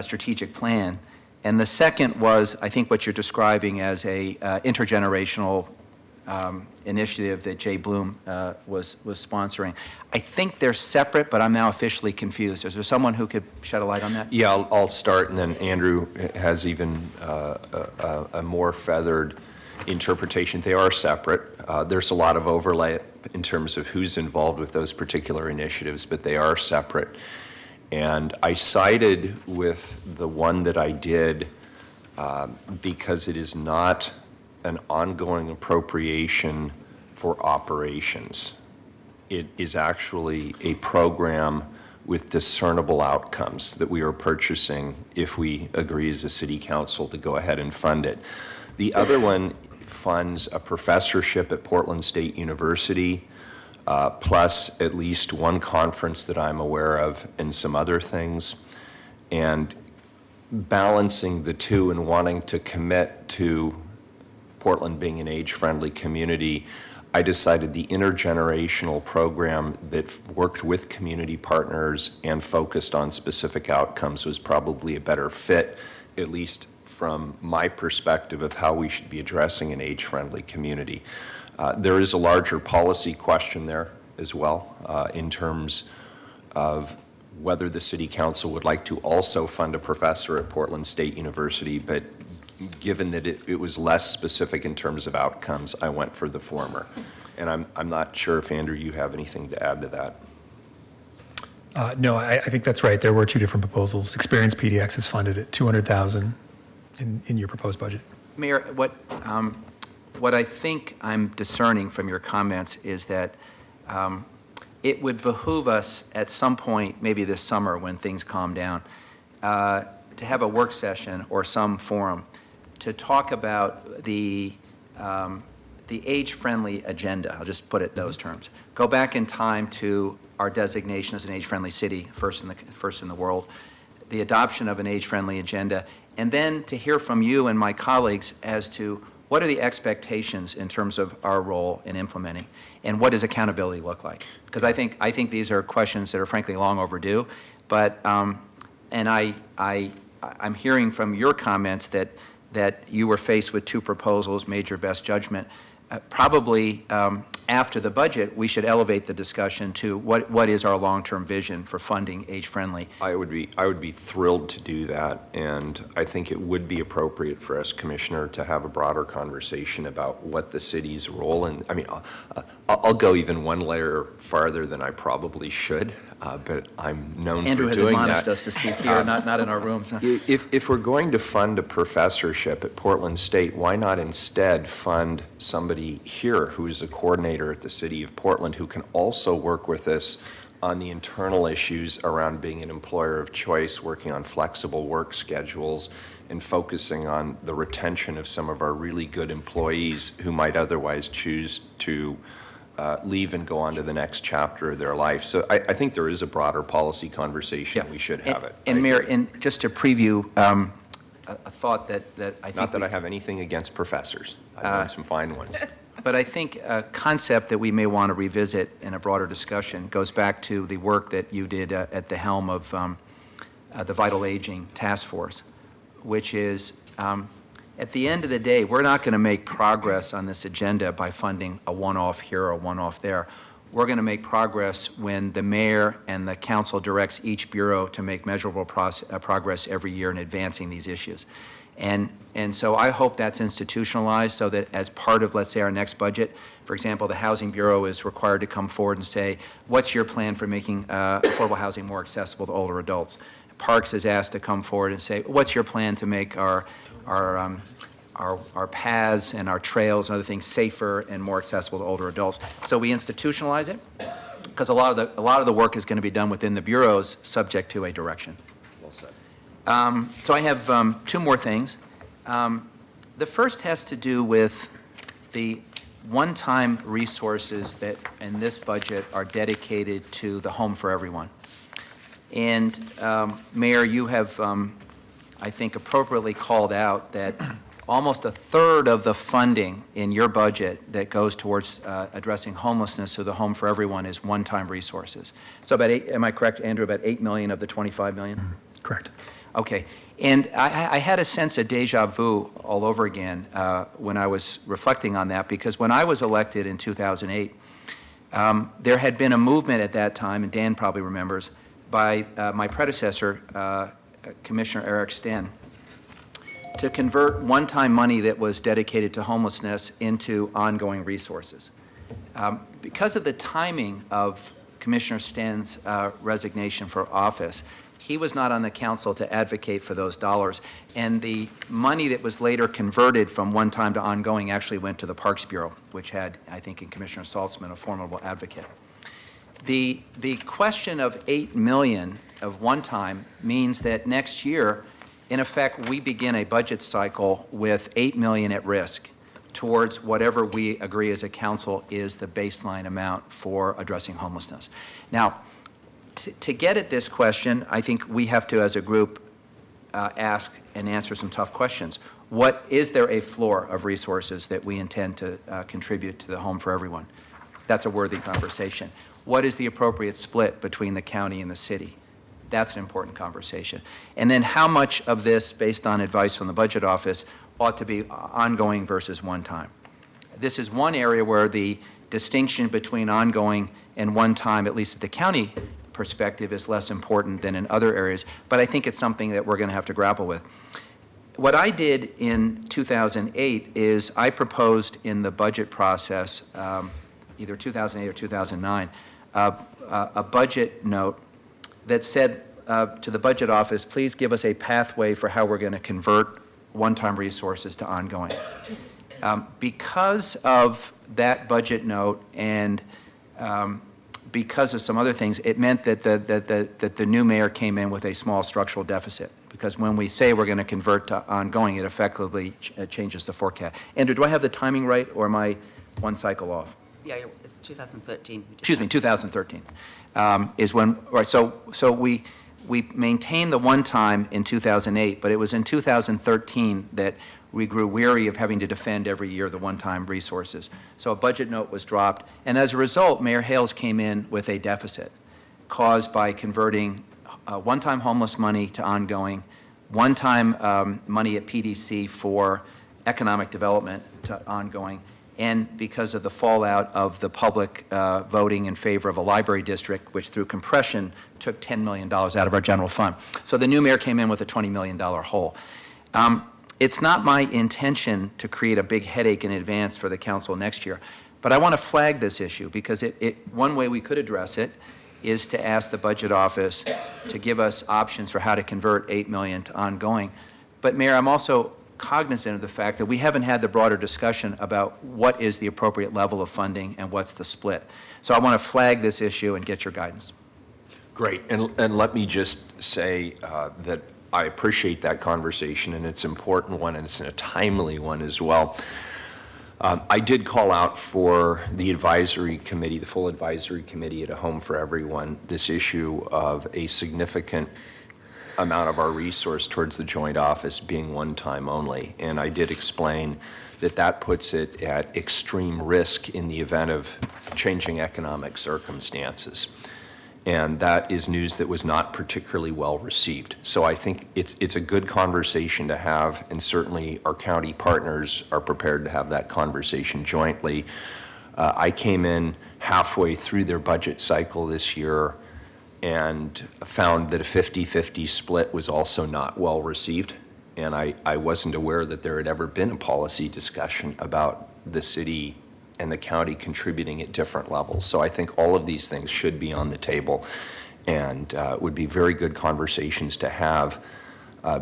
[SPEAKER 5] strategic plan. And the second was, I think, what you're describing as a intergenerational initiative that Jay Bloom was sponsoring. I think they're separate, but I'm now officially confused. Is there someone who could shed a light on that?
[SPEAKER 1] Yeah, I'll start, and then Andrew has even a more feathered interpretation. They are separate. There's a lot of overlap in terms of who's involved with those particular initiatives, but they are separate. And I sided with the one that I did because it is not an ongoing appropriation for operations. It is actually a program with discernible outcomes that we are purchasing if we agree as a city council to go ahead and fund it. The other one funds a professorship at Portland State University, plus at least one conference that I'm aware of and some other things. And balancing the two and wanting to commit to Portland being an age-friendly community, I decided the intergenerational program that worked with community partners and focused on specific outcomes was probably a better fit, at least from my perspective of how we should be addressing an age-friendly community. There is a larger policy question there as well in terms of whether the City Council would like to also fund a professor at Portland State University, but given that it was less specific in terms of outcomes, I went for the former. And I'm not sure if, Andrew, you have anything to add to that.
[SPEAKER 3] No, I think that's right. There were two different proposals. Experience PDX is funded at $200,000 in your proposed budget.
[SPEAKER 5] Mayor, what I think I'm discerning from your comments is that it would behoove us at some point, maybe this summer when things calm down, to have a work session or some forum to talk about the age-friendly agenda. I'll just put it those terms. Go back in time to our designation as an age-friendly city, first in the world, the adoption of an age-friendly agenda, and then to hear from you and my colleagues as to what are the expectations in terms of our role in implementing, and what does accountability look like? Because I think these are questions that are frankly long overdue, but and I'm hearing from your comments that you were faced with two proposals, made your best judgment. Probably after the budget, we should elevate the discussion to what is our long-term vision for funding age-friendly.
[SPEAKER 1] I would be thrilled to do that, and I think it would be appropriate for us, Commissioner, to have a broader conversation about what the city's role in. I mean, I'll go even one layer farther than I probably should, but I'm known
[SPEAKER 5] Andrew
[SPEAKER 1] for
[SPEAKER 5] has
[SPEAKER 1] doing
[SPEAKER 5] admonished
[SPEAKER 1] that.
[SPEAKER 5] us to speak here, not in our rooms.
[SPEAKER 1] If we're going to fund a professorship at Portland State, why not instead fund somebody here who is a coordinator at the City of Portland who can also work with us on the internal issues around being an employer of choice, working on flexible work schedules, and focusing on the retention of some of our really good employees who might otherwise choose to leave and go on to the next chapter of their life. So I think there is a broader policy conversation. We should have it.
[SPEAKER 5] And Mayor, and just to preview a thought that I think...
[SPEAKER 1] Not that I have anything against professors. I've known some fine ones.
[SPEAKER 5] But I think a concept that we may want to revisit in a broader discussion goes back to the work that you did at the helm of the Vital Aging Task Force, which is, at the end of the day, we're not going to make progress on this agenda by funding a one-off here or a one-off there. We're going to make progress when the mayor and the council directs each bureau to make measurable progress every year in advancing these issues. And so I hope that's institutionalized so that as part of, let's say, our next budget, for example, the Housing Bureau is required to come forward and say, what's your plan for making affordable housing more accessible to older adults? Parks is asked to come forward and say, what's your plan to make our paths and our trails and other things safer and more accessible to older adults? So we institutionalize it, because a lot of the work is going to be done within the bureaus, subject to a direction.
[SPEAKER 1] Well said.
[SPEAKER 5] So I have two more things. The first has to do with the one-time resources that in this budget are dedicated to the Home for Everyone. And Mayor, you have, I think, appropriately called out that almost a third of the funding in your budget that goes towards addressing homelessness through the Home for Everyone is one-time resources. So about am I correct, Andrew, about $8 million of the $25 million?
[SPEAKER 3] Correct.
[SPEAKER 5] Okay. And I had a sense of deja vu all over again when I was reflecting on that, because when I was elected in 2008, there had been a movement at that time, and Dan probably remembers, by my predecessor, Commissioner Eric Sten, to convert one-time money that was dedicated to homelessness into ongoing resources. Because of the timing of Commissioner Sten's resignation for office, he was not on the council to advocate for those dollars, and the money that was later converted from one-time to ongoing actually went to the Parks Bureau, which had, I think, in Commissioner Saltzman, a formidable advocate. The question of $8 million of one-time means that next year, in effect, we begin a budget cycle with $8 million at risk towards whatever we agree as a council is the baseline amount for addressing homelessness. Now, to get at this question, I think we have to, as a group, ask and answer some tough questions. Is there a floor of resources that we intend to contribute to the Home for Everyone? That's a worthy conversation. What is the appropriate split between the county and the city? That's an important conversation. And then how much of this, based on advice from the Budget Office, ought to be ongoing versus one-time? This is one area where the distinction between ongoing and one-time, at least at the county perspective, is less important than in other areas, but I think it's something that we're going to have to grapple with. What I did in 2008 is I proposed in the budget process, either 2008 or 2009, a budget note that said to the Budget Office, please give us a pathway for how we're going to convert one-time resources to ongoing. Because of that budget note and because of some other things, it meant that the new mayor came in with a small structural deficit. Because when we say we're going to convert to ongoing, it effectively changes the forecast. Andrew, do I have the timing right, or am I one cycle off?
[SPEAKER 2] Yeah, it's 2013.
[SPEAKER 5] Excuse me, 2013 is when, right, so we maintained the one-time in 2008, but it was in 2013 that we grew weary of having to defend every year the one-time resources. So a budget note was dropped, and as a result, Mayor Hales came in with a deficit caused by converting one-time homeless money to ongoing, one-time money at PDC for economic development to ongoing, and because of the fallout of the public voting in favor of a library district, which through compression took $10 million out of our general fund. So the new mayor came in with a $20 million hole. It's not my intention to create a big headache in advance for the council next year, but I want to flag this issue because one way we could address it is to ask the Budget Office to give us options for how to convert $8 million to ongoing. But Mayor, I'm also cognizant of the fact that we haven't had the broader discussion about what is the appropriate level of funding and what's the split. So I want to flag this issue and get your guidance.
[SPEAKER 1] Great, and let me just say that I appreciate that conversation, and it's an important one, and it's a timely one as well. I did call out for the advisory committee, the full advisory committee at A Home for Everyone, this issue of a significant amount of our resource towards the joint office being one-time only. And I did explain that that puts it at extreme risk in the event of changing economic circumstances. And that is news that was not particularly well received. So I think it's a good conversation to have, and certainly our county partners are prepared to have that conversation jointly. I came in halfway through their budget cycle this year and found that a 50-50 split was also not well received. And I wasn't aware that there had ever been a policy discussion about the city and the county contributing at different levels. So I think all of these things should be on the table and would be very good conversations to have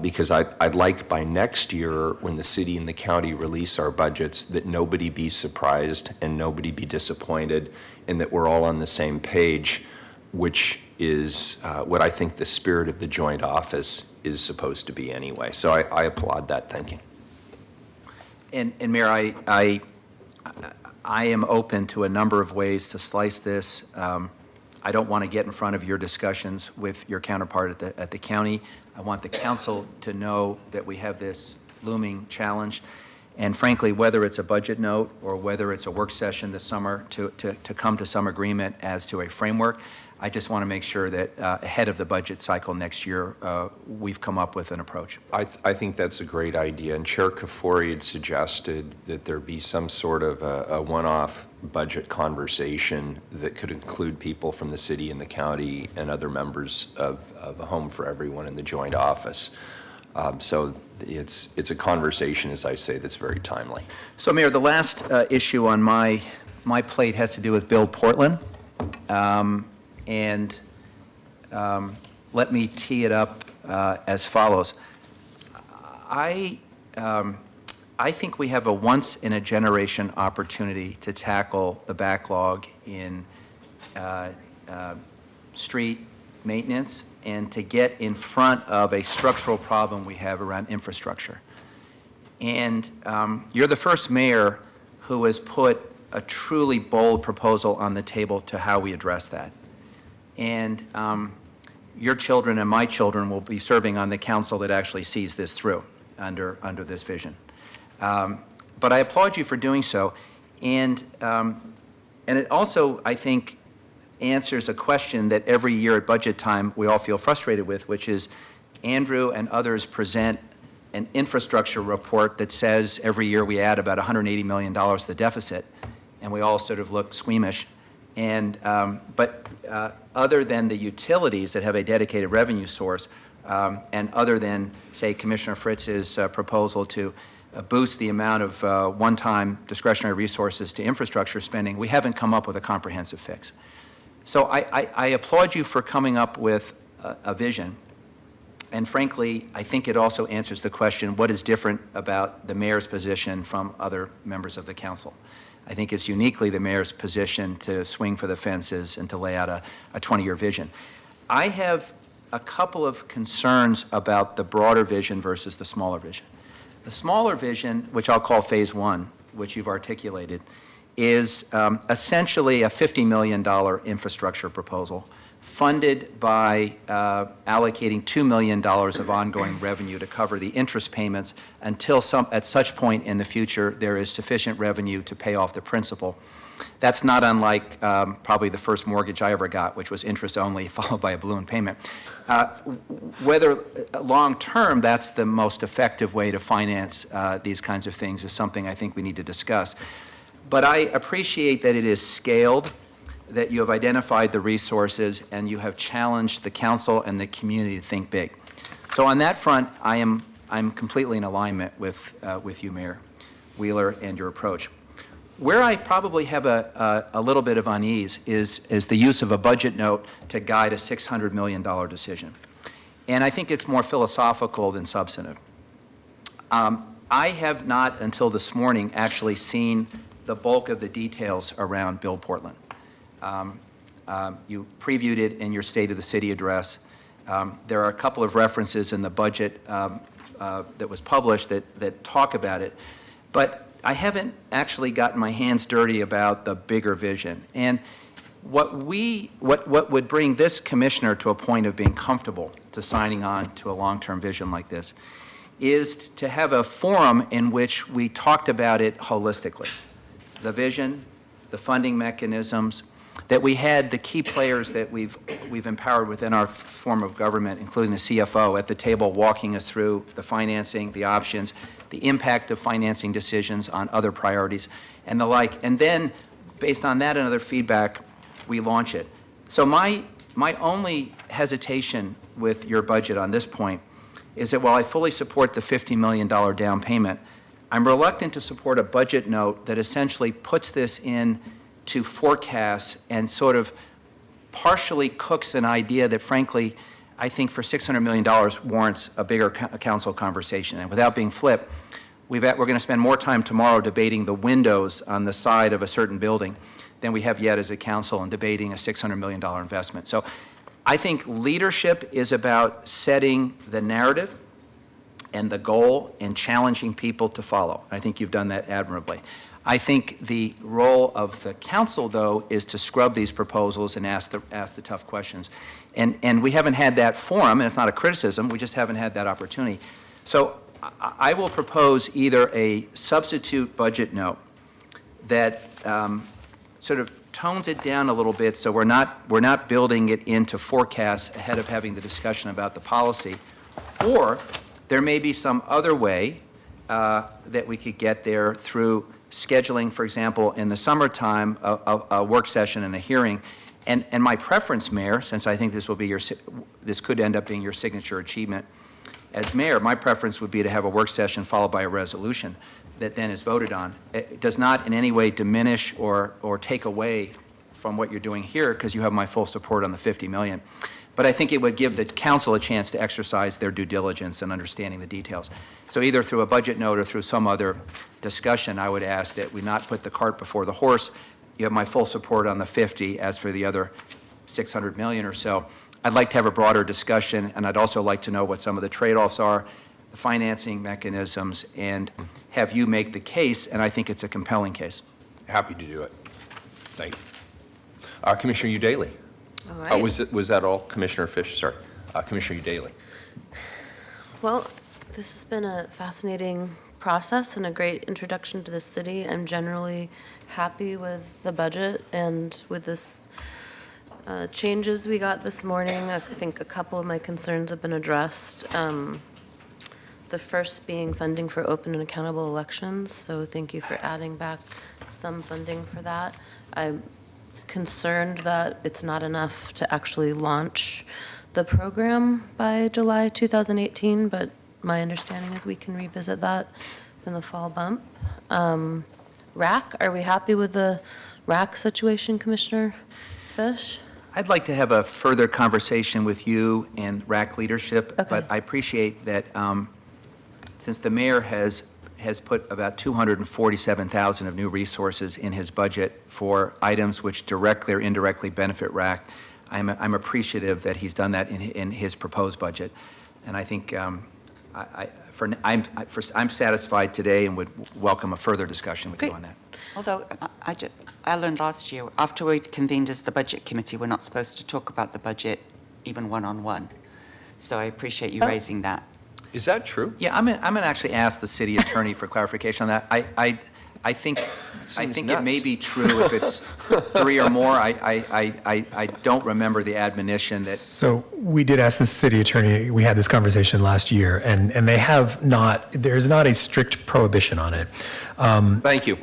[SPEAKER 1] because I'd like by next year when the city and the county release our budgets that nobody be surprised and nobody be disappointed and that we're all on the same page, which is what I think the spirit of the joint office is supposed to be anyway. So I applaud that thinking.
[SPEAKER 5] And Mayor, I am open to a number of ways to slice this. I don't want to get in front of your discussions with your counterpart at the county. I want the council to know that we have this looming challenge. And frankly, whether it's a budget note or whether it's a work session this summer to come to some agreement as to a framework, I just want to make sure that ahead of the budget cycle next year, we've come up with an approach.
[SPEAKER 1] I think that's a great idea. And Chair Kafori had suggested that there be some sort of a one-off budget conversation that could include people from the city and the county and other members of A Home for Everyone in the joint office. So it's a conversation, as I say, that's very timely.
[SPEAKER 5] So, Mayor, the last issue on my plate has to do with Build Portland. Let me tee it up as follows. I think we have a once-in-a-generation opportunity to tackle the backlog in street maintenance and to get in front of a structural problem we have around infrastructure. And you're the first mayor who has put a truly bold proposal on the table to how we address that. And your children and my children will be serving on the council that actually sees this through under this vision. But I applaud you for doing so. And it also, I think, answers a question that every year at budget time we all feel frustrated with, which is Andrew and others present an infrastructure report that says every year we add about $180 million to the deficit, and we all sort of look squeamish. And but other than the utilities that have a dedicated revenue source, and other than, say, Commissioner Fritz's proposal to boost the amount of one-time discretionary resources to infrastructure spending, we haven't come up with a comprehensive fix. So I applaud you for coming up with a vision. And frankly, I think it also answers the question, what is different about the mayor's position from other members of the council? I think it's uniquely the mayor's position to swing for the fences and to lay out a 20-year vision. I have a couple of concerns about the broader vision versus the smaller vision. The smaller vision, which I'll call phase one, which you've articulated, is essentially a $50 million infrastructure proposal funded by allocating $2 million of ongoing revenue to cover the interest payments until at such point in the future there is sufficient revenue to pay off the principal. That's not unlike probably the first mortgage I ever got, which was interest only followed by a balloon payment. Whether long-term that's the most effective way to finance these kinds of things is something I think we need to discuss. But I appreciate that it is scaled, that you have identified the resources, and you have challenged the council and the community to think big. So on that front, I'm completely in alignment with you, Mayor Wheeler, and your approach. Where I probably have a little bit of unease is the use of a budget note to guide a $600 million decision. And I think it's more philosophical than substantive. I have not, until this morning, actually seen the bulk of the details around Build Portland. You previewed it in your State of the City address. There are a couple of references in the budget that was published that talk about it, but I haven't actually gotten my hands dirty about the bigger vision. And what would bring this commissioner to a point of being comfortable to signing on to a long-term vision like this is to have a forum in which we talked about it holistically. The vision, the funding mechanisms, that we had the key players that we've empowered within our form of government, including the CFO, at the table walking us through the financing, the options, the impact of financing decisions on other priorities, and the like. And then, based on that and other feedback, we launch it. So my only hesitation with your budget on this point is that while I fully support the $50 million down payment, I'm reluctant to support a budget note that essentially puts this in to forecasts and sort of partially cooks an idea that, frankly, I think for $600 million warrants a bigger council conversation. And without being flip, we're going to spend more time tomorrow debating the windows on the side of a certain building than we have yet as a council in debating a $600 million investment. So I think leadership is about setting the narrative and the goal and challenging people to follow. I think you've done that admirably. I think the role of the council, though, is to scrub these proposals and ask the tough questions. And we haven't had that forum, and it's not a criticism, we just haven't had that opportunity. So I will propose either a substitute budget note that sort of tones it down a little bit so we're not building it into forecasts ahead of having the discussion about the policy, or there may be some other way that we could get there through scheduling, for example, in the summertime, a work session and a hearing. And my preference, Mayor, since I think this could end up being your signature achievement, As mayor, my preference would be to have a work session followed by a resolution that then is voted on. It does not in any way diminish or take away from what you're doing here, because you have my full support on the 50 million. But I think it would give the council a chance to exercise their due diligence in understanding the details. So either through a budget note or through some other discussion, I would ask that we not put the cart before the horse. You have my full support on the 50. As for the other 600 million or so, I'd like to have a broader discussion, and I'd also like to know what some of the trade-offs are, the financing mechanisms, and have you make the case, and I think it's a compelling case.
[SPEAKER 1] Happy to do it. Thank you. Commissioner Udaly.
[SPEAKER 8] All right.
[SPEAKER 1] Was that all? Commissioner Fish, sorry. Commissioner Udaly.
[SPEAKER 8] Well, this has been a fascinating process and a great introduction to the city. I'm generally happy with the budget and with this changes we got this morning. I think a couple of my concerns have been addressed. The first being funding for open and accountable elections, so thank you for adding back some funding for that. I'm concerned that it's not enough to actually launch the program by July 2018, but my understanding is we can revisit that in the fall bump. RAC, are we happy with the RAC situation, Commissioner Fish?
[SPEAKER 5] I'd like to have a further conversation with you and RAC leadership,
[SPEAKER 8] Okay.
[SPEAKER 5] but I appreciate that since the mayor has put about 247,000 of new resources in his budget for items which directly or indirectly benefit RAC, I'm appreciative that he's done that in his proposed budget. And I think I'm satisfied today and would welcome a further discussion with you
[SPEAKER 8] Great.
[SPEAKER 5] on that.
[SPEAKER 2] Although I learned last year, after we convened as the Budget Committee, we're not supposed to talk about the budget even one-on-one. So I appreciate you raising that.
[SPEAKER 1] Is that true?
[SPEAKER 5] Yeah, I'm going to actually ask the city attorney for clarification on that. I think
[SPEAKER 1] seems
[SPEAKER 5] it may
[SPEAKER 1] nuts.
[SPEAKER 5] be true if it's three or more. I don't remember the admonition that,
[SPEAKER 3] So we did ask the city attorney, we had this conversation last year, and they have not, there's not a strict prohibition on it.
[SPEAKER 1] Thank you.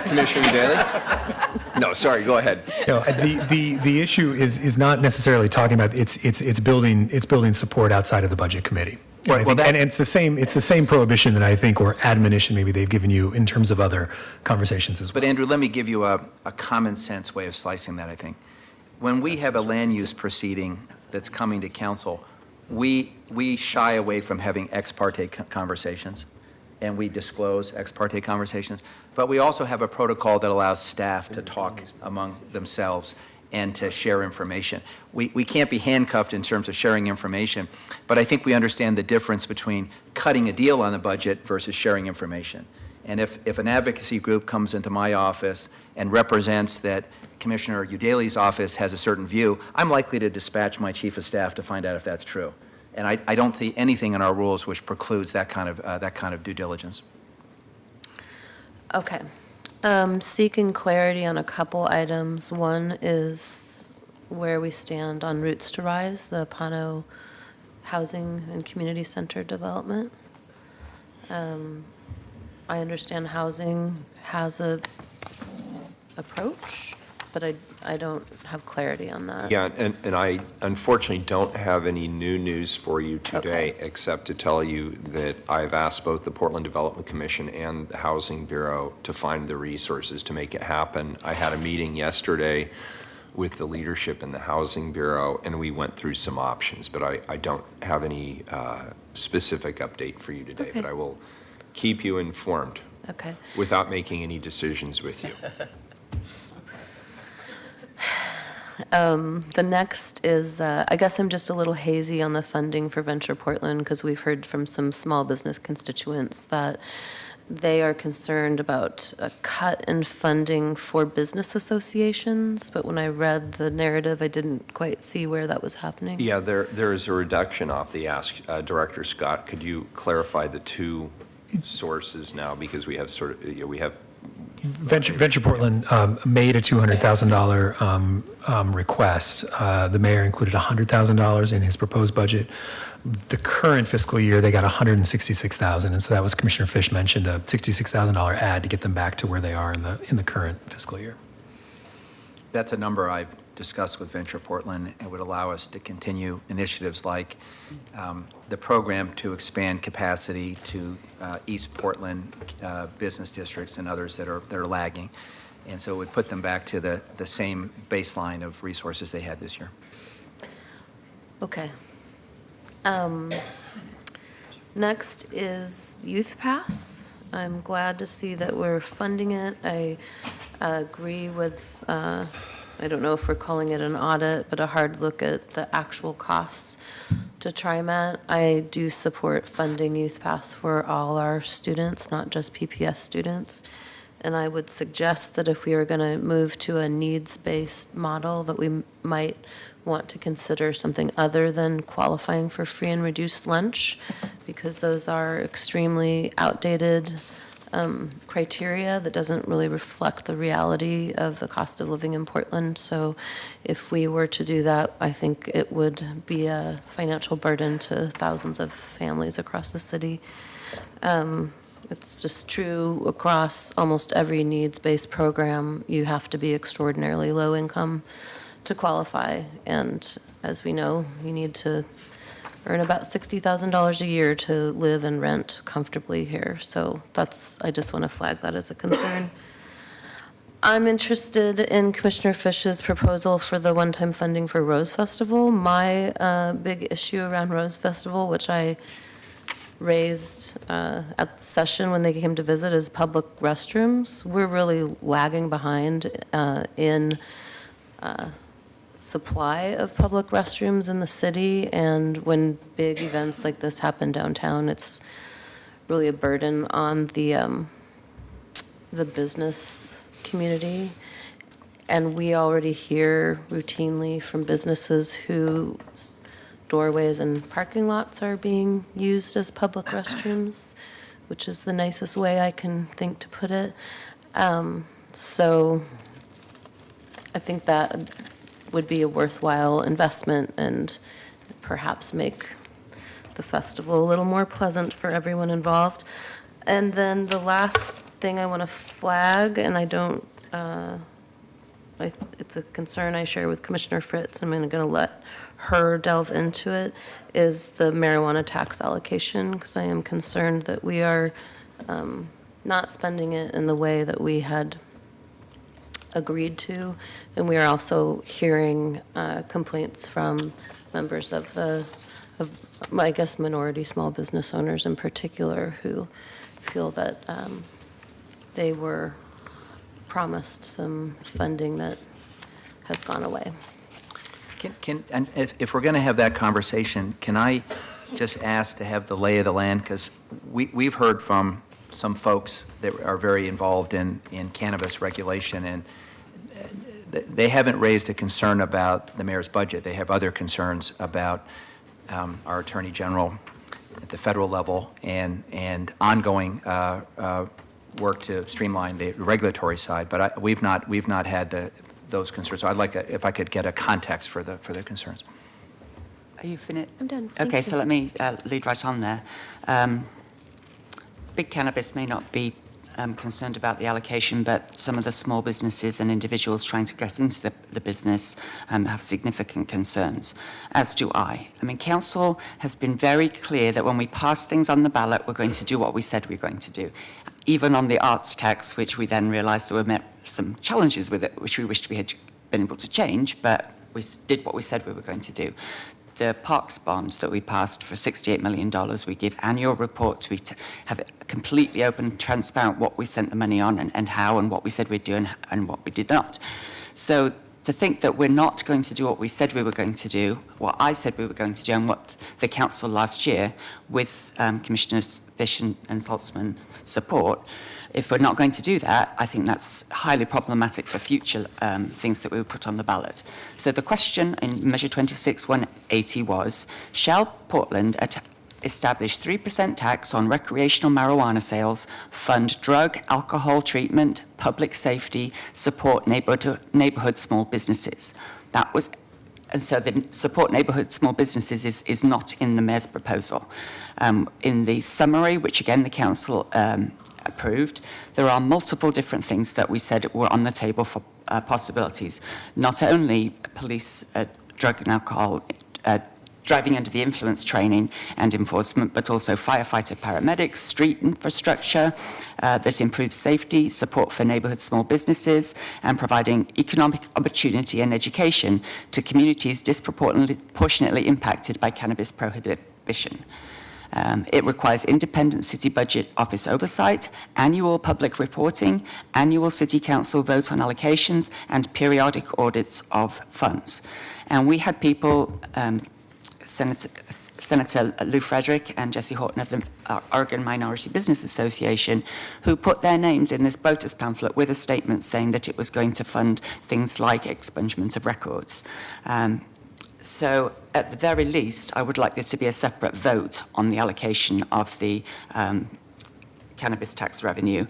[SPEAKER 1] Commissioner Udaly? No, sorry, go ahead.
[SPEAKER 3] No, the issue is not necessarily talking about, it's building support outside of the Budget Committee. And,
[SPEAKER 5] Right, well,
[SPEAKER 3] and it's the same prohibition that I think, or admonition maybe they've given you in terms of other conversations as well.
[SPEAKER 5] but Andrew, let me give you a common sense way of slicing that, I think. When we have a land use proceeding that's coming to council, we shy away from having ex parte conversations, and we disclose ex parte conversations. But we also have a protocol that allows staff to talk among themselves and to share information. We can't be handcuffed in terms of sharing information, but I think we understand the difference between cutting a deal on the budget versus sharing information. And if an advocacy group comes into my office and represents that Commissioner Udaly's office has a certain view, I'm likely to dispatch my chief of staff to find out if that's true. And I don't see anything in our rules which precludes that kind of due diligence.
[SPEAKER 8] Okay. Seeking clarity on a couple items. One is where we stand on Roots to Rise, the Pano Housing and Community Center development. I understand housing has a approach, but I don't have clarity on that.
[SPEAKER 1] Yeah, and I unfortunately don't have any new news for you today, except to tell you that I've asked both the Portland Development Commission and the Housing Bureau to find the resources to make it happen. I had a meeting yesterday with the leadership in the Housing Bureau, and we went through some options, but I don't have any specific update for you today,
[SPEAKER 8] Okay.
[SPEAKER 1] but I will keep you informed
[SPEAKER 8] Okay.
[SPEAKER 1] without making any decisions with you.
[SPEAKER 8] The next is, I guess I'm just a little hazy on the funding for Venture Portland because we've heard from some small business constituents that they are concerned about a cut in funding for business associations, but when I read the narrative, I didn't quite see where that was happening.
[SPEAKER 1] Yeah, there is a reduction off the ask. Director Scott, could you clarify the two sources now? Because we have we have.
[SPEAKER 3] Venture Portland made a $200,000 request. The mayor included $100,000 in his proposed budget. The current fiscal year, they got $166,000, and so that was Commissioner Fish mentioned a $66,000 add to get them back to where they are in the current fiscal year.
[SPEAKER 5] That's a number I've discussed with Venture Portland. It would allow us to continue initiatives like the program to expand capacity to East Portland business districts and others that are lagging. And so it would put them back to the same baseline of resources they had this year.
[SPEAKER 8] Okay. Next is Youth Pass. I'm glad to see that we're funding it. I agree with, I don't know if we're calling it an audit, but a hard look at the actual costs to TriMet. I do support funding Youth Pass for all our students, not just PPS students. And I would suggest that if we are going to move to a needs-based model, that we might want to consider something other than qualifying for free and reduced lunch, because those are extremely outdated criteria that doesn't really reflect the reality of the cost of living in Portland. So if we were to do that, I think it would be a financial burden to thousands of families across the city. It's just true across almost every needs-based program. You have to be extraordinarily low income to qualify. And as we know, you need to earn about $60,000 a year to live and rent comfortably here. So I just want to flag that as a concern. I'm interested in Commissioner Fish's proposal for the one-time funding for Rose Festival. My big issue around Rose Festival, which I raised at the session when they came to visit, is public restrooms. We're really lagging behind in supply of public restrooms in the city, and when big events like this happen downtown, it's really a burden on the business community. And we already hear routinely from businesses whose doorways and parking lots are being used as public restrooms, which is the nicest way I can think to put it. So I think that would be a worthwhile investment and perhaps make the festival a little more pleasant for everyone involved. And then the last thing I want to flag, and I don't, it's a concern I share with Commissioner Fritz, I'm going to let her delve into it, is the marijuana tax allocation, because I am concerned that we are not spending it in the way that we had agreed to, and we are also hearing complaints from members of I guess, minority small business owners in particular, who feel that they were promised some funding that has gone away.
[SPEAKER 5] And if we're going to have that conversation, can I just ask to have the lay of the land? Because we've heard from some folks that are very involved in cannabis regulation, and they haven't raised a concern about the mayor's budget. They have other concerns about our attorney general at the federal level and ongoing work to streamline the regulatory side. But we've not had those concerns. So I'd like if I could get a context for the concerns.
[SPEAKER 2] Are you finished?
[SPEAKER 8] I'm done. Thank
[SPEAKER 2] Okay,
[SPEAKER 8] you.
[SPEAKER 2] so let me lead right on there. Big Cannabis may not be concerned about the allocation, but some of the small businesses and individuals trying to get into the business have significant concerns, as do I. I mean, Council has been very clear that when we pass things on the ballot, we're going to do what we said we're going to do. Even on the arts tax, which we then realised there were some challenges with it, which we wished we had been able to change, but we did what we said we were going to do. The Parks bond that we passed for $68 million, we give annual reports, we have it completely open, transparent, what we sent the money on and how and what we said we'd do and what we did not. So to think that we're not going to do what we said we were going to do, what I said we were going to do, and what the council last year, with Commissioners Fish and Saltzman support, if we're not going to do that, I think that's highly problematic for future things that we would put on the ballot. So the question in Measure 26-180 was, shall Portland establish 3% tax on recreational marijuana sales, fund drug, alcohol treatment, public safety, support neighborhood small businesses? That was, and so the support neighborhood small businesses is not in the mayor's proposal. In the summary, which again the council approved. There are multiple different things that we said were on the table for possibilities. Not only police drug and alcohol driving under the influence training and enforcement, but also firefighter paramedics, street infrastructure that improves safety, support for neighborhood small businesses, and providing economic opportunity and education to communities disproportionately impacted by cannabis prohibition. It requires independent city budget office oversight, annual public reporting, annual city council vote on allocations, and periodic audits of funds. And we had people, Senator Lou Frederick and Jesse Horton of the Oregon Minority Business Association, who put their names in this voters pamphlet with a statement saying that it was going to fund things like expungement of records. So at the very least, I would like there to be a separate vote on the allocation of the cannabis tax revenue.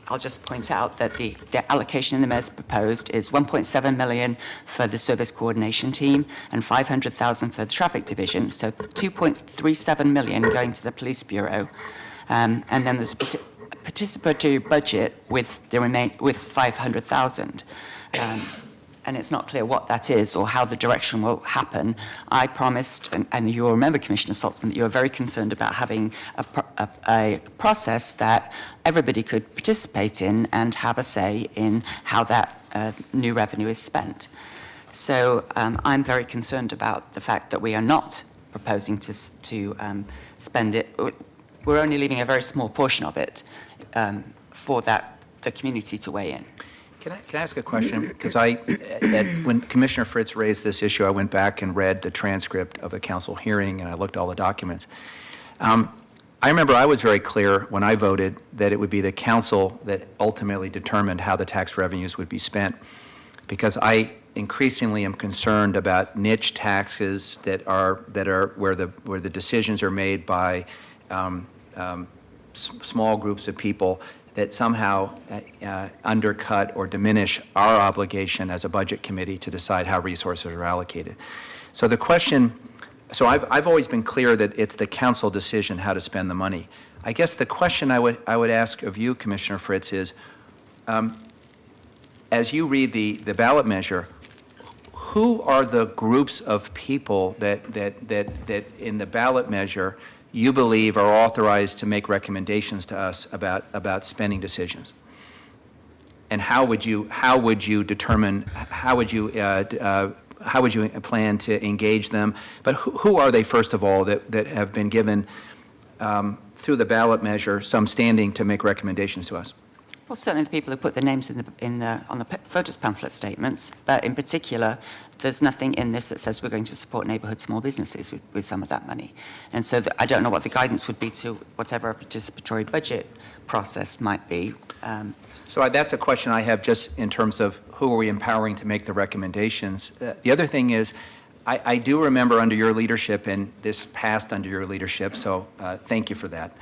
[SPEAKER 2] I'll just point out that the allocation in the mayor's proposed is $1.7 million for the service coordination team and $500,000 for the traffic division, so $2.37 million going to the police bureau. And then there's a participatory budget with $500,000. And it's not clear what that is or how the direction will happen. I promised, and you'll remember, Commissioner Saltzman, that you were very concerned about having a process that everybody could participate in and have a say in how that new revenue is spent. So I'm very concerned about the fact that we are not proposing to spend it. We're only leaving a very small portion of it for the community to weigh in.
[SPEAKER 5] Can I ask a question? Because when Commissioner Fritz raised this issue, I went back and read the transcript of the council hearing, and I looked at all the documents. I remember I was very clear when I voted that it would be the council that ultimately determined how the tax revenues would be spent, because I increasingly am concerned about niche taxes that are where the decisions are made by small groups of people that somehow undercut or diminish our obligation as a budget committee to decide how resources are allocated. So the question, so I've always been clear that it's the council decision how to spend the money. I guess the question I would ask of you, Commissioner Fritz, is as you read the ballot measure, who are the groups of people that in the ballot measure you believe are authorized to make recommendations to us about spending decisions? And how would you determine, how would you plan to engage them? But who are they, first of all, that have been given through the ballot measure some standing to make recommendations to us?
[SPEAKER 2] Well, certainly the people who put their names on the voters pamphlet statements, but in particular, there's nothing in this that says we're going to support neighbourhood small businesses with some of that money. And so I don't know what the guidance would be to whatever a participatory budget process might be.
[SPEAKER 5] So that's a question I have just in terms of who are we empowering to make the recommendations. The other thing is, I do remember under your leadership, and this passed under your leadership, so thank you for that.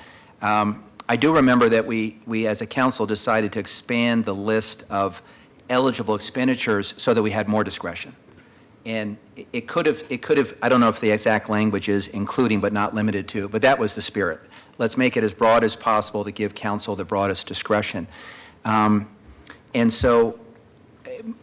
[SPEAKER 5] I do remember that we as a council decided to expand the list of eligible expenditures so that we had more discretion. And it could have, I don't know if the exact language is including but not limited to, but that was the spirit. Let's make it as broad as possible to give council the broadest discretion. And so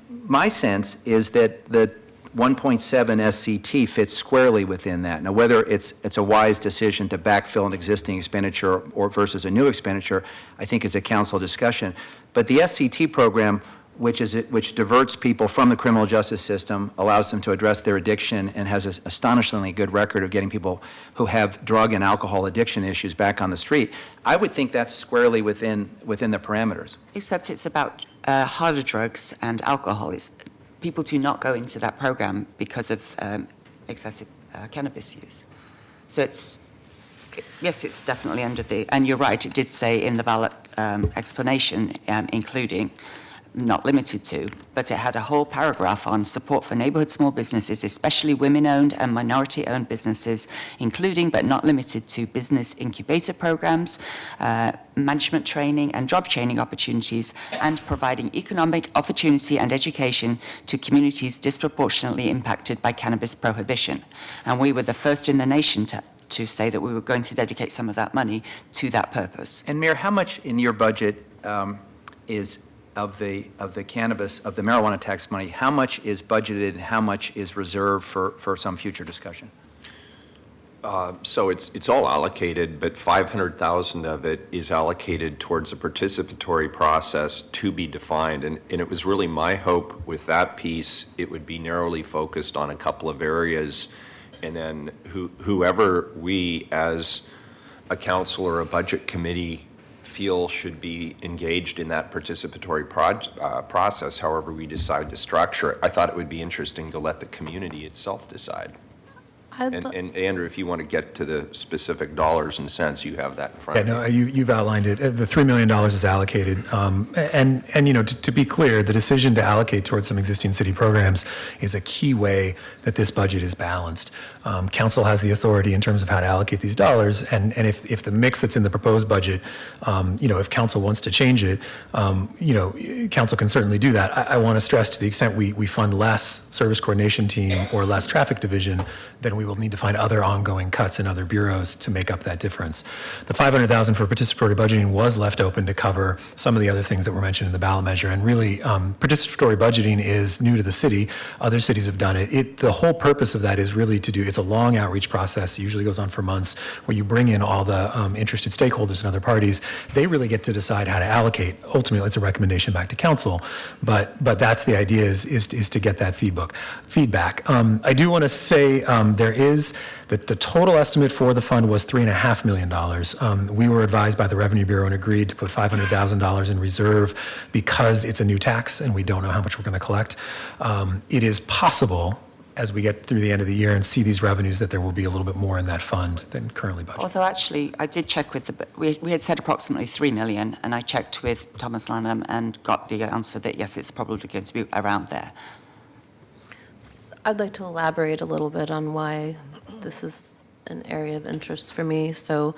[SPEAKER 5] my sense is that the 1.7 SCT fits squarely within that. Now, whether it's a wise decision to backfill an existing expenditure or versus a new expenditure, I think is a council discussion. But the SCT program, which diverts people from the criminal justice system, allows them to address their addiction, and has an astonishingly good record of getting people who have drug and alcohol addiction issues back on the street. I would think that's squarely within the parameters.
[SPEAKER 2] Except it's about harder drugs and alcohol. People do not go into that program because of excessive cannabis use. So yes, it's definitely under and you're right, it did say in the ballot explanation, including, not limited to, but it had a whole paragraph on support for neighborhood small businesses, especially women-owned and minority-owned businesses, including but not limited to business incubator programs, management training and job training opportunities, and providing economic opportunity and education to communities disproportionately impacted by cannabis prohibition. And we were the first in the nation to to say that we were going to dedicate some of that money to that purpose.
[SPEAKER 5] And Mayor, how much in your budget is of the cannabis, of the marijuana tax money, how much is budgeted and how much is reserved for some future discussion?
[SPEAKER 1] So it's all allocated, but 500,000 of it is allocated towards a participatory process to be defined. And it was really my hope with that piece, it would be narrowly focused on a couple of areas. And then whoever we as a council or a budget committee feel should be engaged in that participatory process, however we decide to structure it. I thought it would be interesting to let the community itself decide. And Andrew, if you want to get to the specific dollars and cents, you have that in front
[SPEAKER 3] Yeah,
[SPEAKER 1] of you.
[SPEAKER 3] no, you've outlined it. The $3 million is allocated. And you know, to be clear, the decision to allocate towards some existing city programs is a key way that this budget is balanced. Council has the authority in terms of how to allocate these dollars. And if the mix that's in the proposed budget, you know, if council wants to change it, you know, council can certainly do that. I want to stress, to the extent we fund less service coordination team or less traffic division, then we will need to find other ongoing cuts in other bureaus to make up that difference. The $500,000 for participatory budgeting was left open to cover some of the other things that were mentioned in the ballot measure. And really, participatory budgeting is new to the city. Other cities have done it. The whole purpose of that is really to do, it's a long outreach process. It usually goes on for months, where you bring in all the interested stakeholders and other parties. They really get to decide how to allocate. Ultimately, it's a recommendation back to council. But that's the idea, is to get that feedback. I do want to say there is that the total estimate for the fund was $3.5 million. We were advised by the Revenue Bureau and agreed to put $500,000 in reserve because it's a new tax and we don't know how much we're going to collect. It is possible, as we get through the end of the year and see these revenues, that there will be a little bit more in that fund than currently budgeted.
[SPEAKER 2] Although actually, I did check with we had said approximately 3 million, and I checked with Thomas Lanham and got the answer that yes, it's probably going to be around there.
[SPEAKER 8] I'd like to elaborate a little bit on why this is an area of interest for me. So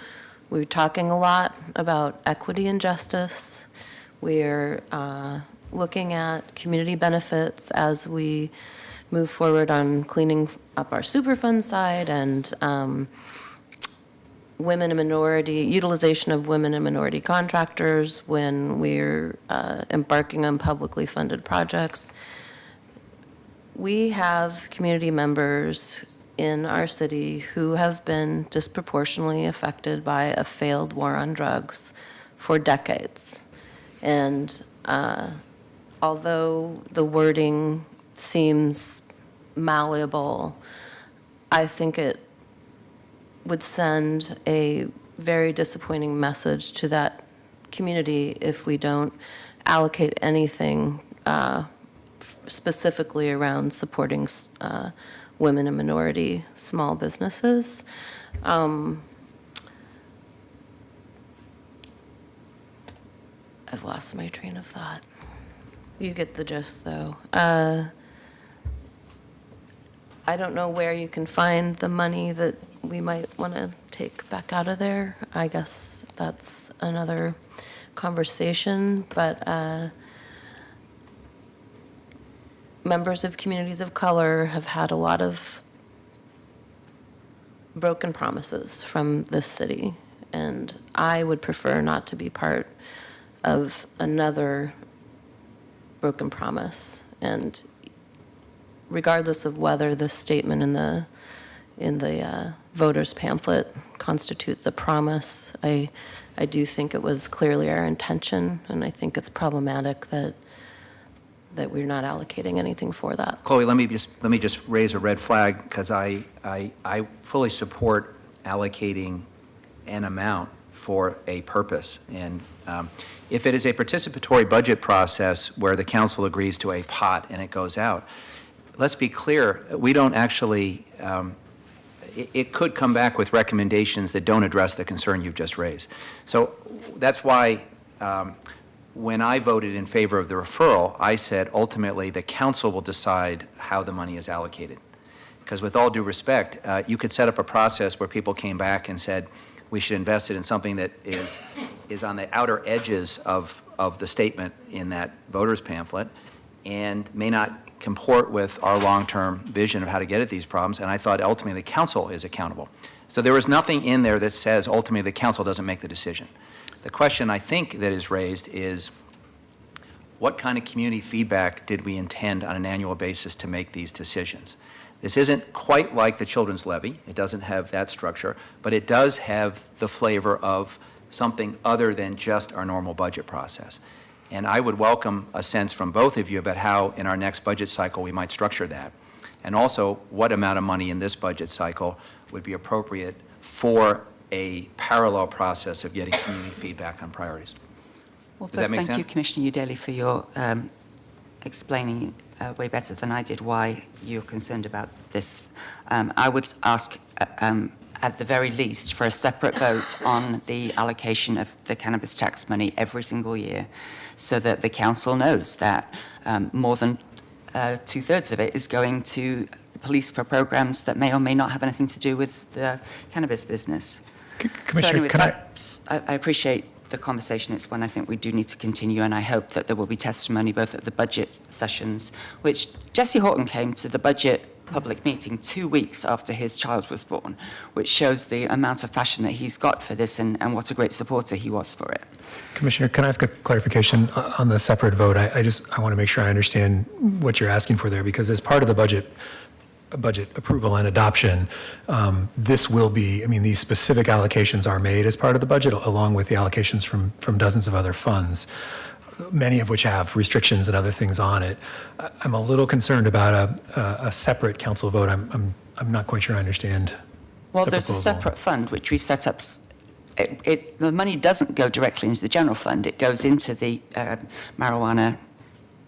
[SPEAKER 8] we're talking a lot about equity and justice. We're looking at community benefits as we move forward on cleaning up our Superfund side and women and minority, utilization of women and minority contractors when we're embarking on publicly funded projects. We have community members in our city who have been disproportionately affected by a failed war on drugs for decades. And although the wording seems malleable, I think it would send a very disappointing message to that community if we don't allocate anything specifically around supporting women and minority small businesses. I've lost my train of thought. You get the gist, though. I don't know where you can find the money that we might want to take back out of there. I guess that's another conversation, but members of communities of color have had a lot of broken promises from this city, and I would prefer not to be part of another broken promise. And regardless of whether the statement in the voters pamphlet constitutes a promise, I do think it was clearly our intention, and I think it's problematic that we're not allocating anything for that.
[SPEAKER 5] Chloe, let me just raise a red flag, because I fully support allocating an amount for a purpose. And if it is a participatory budget process where the council agrees to a pot and it goes out, let's be clear, we don't actually, it could come back with recommendations that don't address the concern you've just raised. So that's why when I voted in favor of the referral, I said ultimately the council will decide how the money is allocated. Because with all due respect, you could set up a process where people came back and said, we should invest it in something that is on the outer edges of the statement in that voters pamphlet and may not comport with our long-term vision of how to get at these problems. And I thought ultimately the council is accountable. So there is nothing in there that says ultimately the council doesn't make the decision. The question I think that is raised is, what kind of community feedback did we intend on an annual basis to make these decisions? This isn't quite like the children's levy. It doesn't have that structure, but it does have the flavor of something other than just our normal budget process. And I would welcome a sense from both of you about how in our next budget cycle we might structure that. And also what amount of money in this budget cycle would be appropriate for a parallel process of getting community feedback on priorities.
[SPEAKER 2] Well,
[SPEAKER 5] Does that
[SPEAKER 2] first,
[SPEAKER 5] make
[SPEAKER 2] thank you,
[SPEAKER 5] sense?
[SPEAKER 2] Commissioner Udaley, for your explaining way better than I did why you're concerned about this. I would ask, at the very least, for a separate vote on the allocation of the cannabis tax money every single year, so that the council knows that more than two-thirds of it is going to the police for programs that may or may not have anything to do with the cannabis business.
[SPEAKER 3] Commissioner,
[SPEAKER 2] So anyway,
[SPEAKER 3] can I?
[SPEAKER 2] that's- I appreciate the conversation. It's one I think we do need to continue, and I hope that there will be testimony both at the budget sessions, which Jesse Horton came to the budget public meeting 2 weeks after his child was born, which shows the amount of passion that he's got for this and what a great supporter he was for it.
[SPEAKER 3] Commissioner, can I ask a clarification on the separate vote? I want to make sure I understand what you're asking for there, because as part of the budget approval and adoption, this will be, I mean, these specific allocations are made as part of the budget, along with the allocations from dozens of other funds, many of which have restrictions and other things on it. I'm a little concerned about a separate council vote. I'm not quite sure I understand.
[SPEAKER 2] Well,
[SPEAKER 3] the
[SPEAKER 2] there's a
[SPEAKER 3] proposal.
[SPEAKER 2] separate fund which we set up. The money doesn't go directly into the general fund. It goes into the marijuana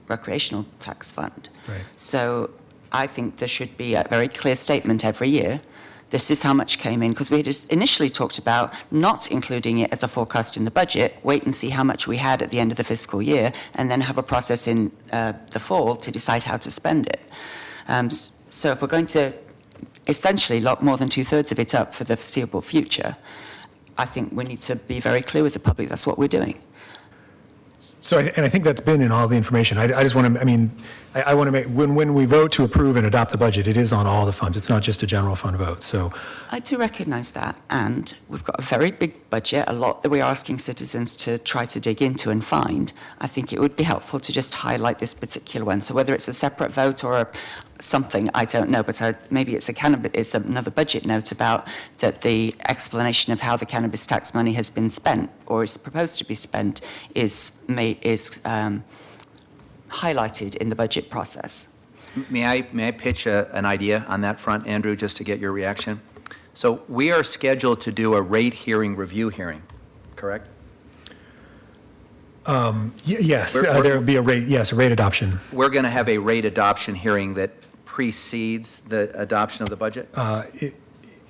[SPEAKER 2] recreational tax fund.
[SPEAKER 3] Right.
[SPEAKER 2] So I think there should be a very clear statement every year. This is how much came in, because we had just initially talked about not including it as a forecast in the budget, wait and see how much we had at the end of the fiscal year, and then have a process in the fall to decide how to spend it. So if we're going to essentially lock more than two-thirds of it up for the foreseeable future, I think we need to be very clear with the public that's what we're doing.
[SPEAKER 3] So, and I think that's been in all the information. I just want to, I mean, I want to make, when we vote to approve and adopt the budget, it is on all the funds. It's not just a general fund vote. So
[SPEAKER 2] I do recognise that, and we've got a very big budget, a lot that we're asking citizens to try to dig into and find. I think it would be helpful to just highlight this particular one. So whether it's a separate vote or something, I don't know, but maybe it's another budget note about that the explanation of how the cannabis tax money has been spent or is proposed to be spent is highlighted in the budget process.
[SPEAKER 5] May I pitch an idea on that front, Andrew, just to get your reaction? So we are scheduled to do a rate hearing review hearing, correct?
[SPEAKER 3] yes,
[SPEAKER 5] We're-
[SPEAKER 3] there will be a rate adoption.
[SPEAKER 5] We're going to have a rate adoption hearing that precedes the adoption of the budget?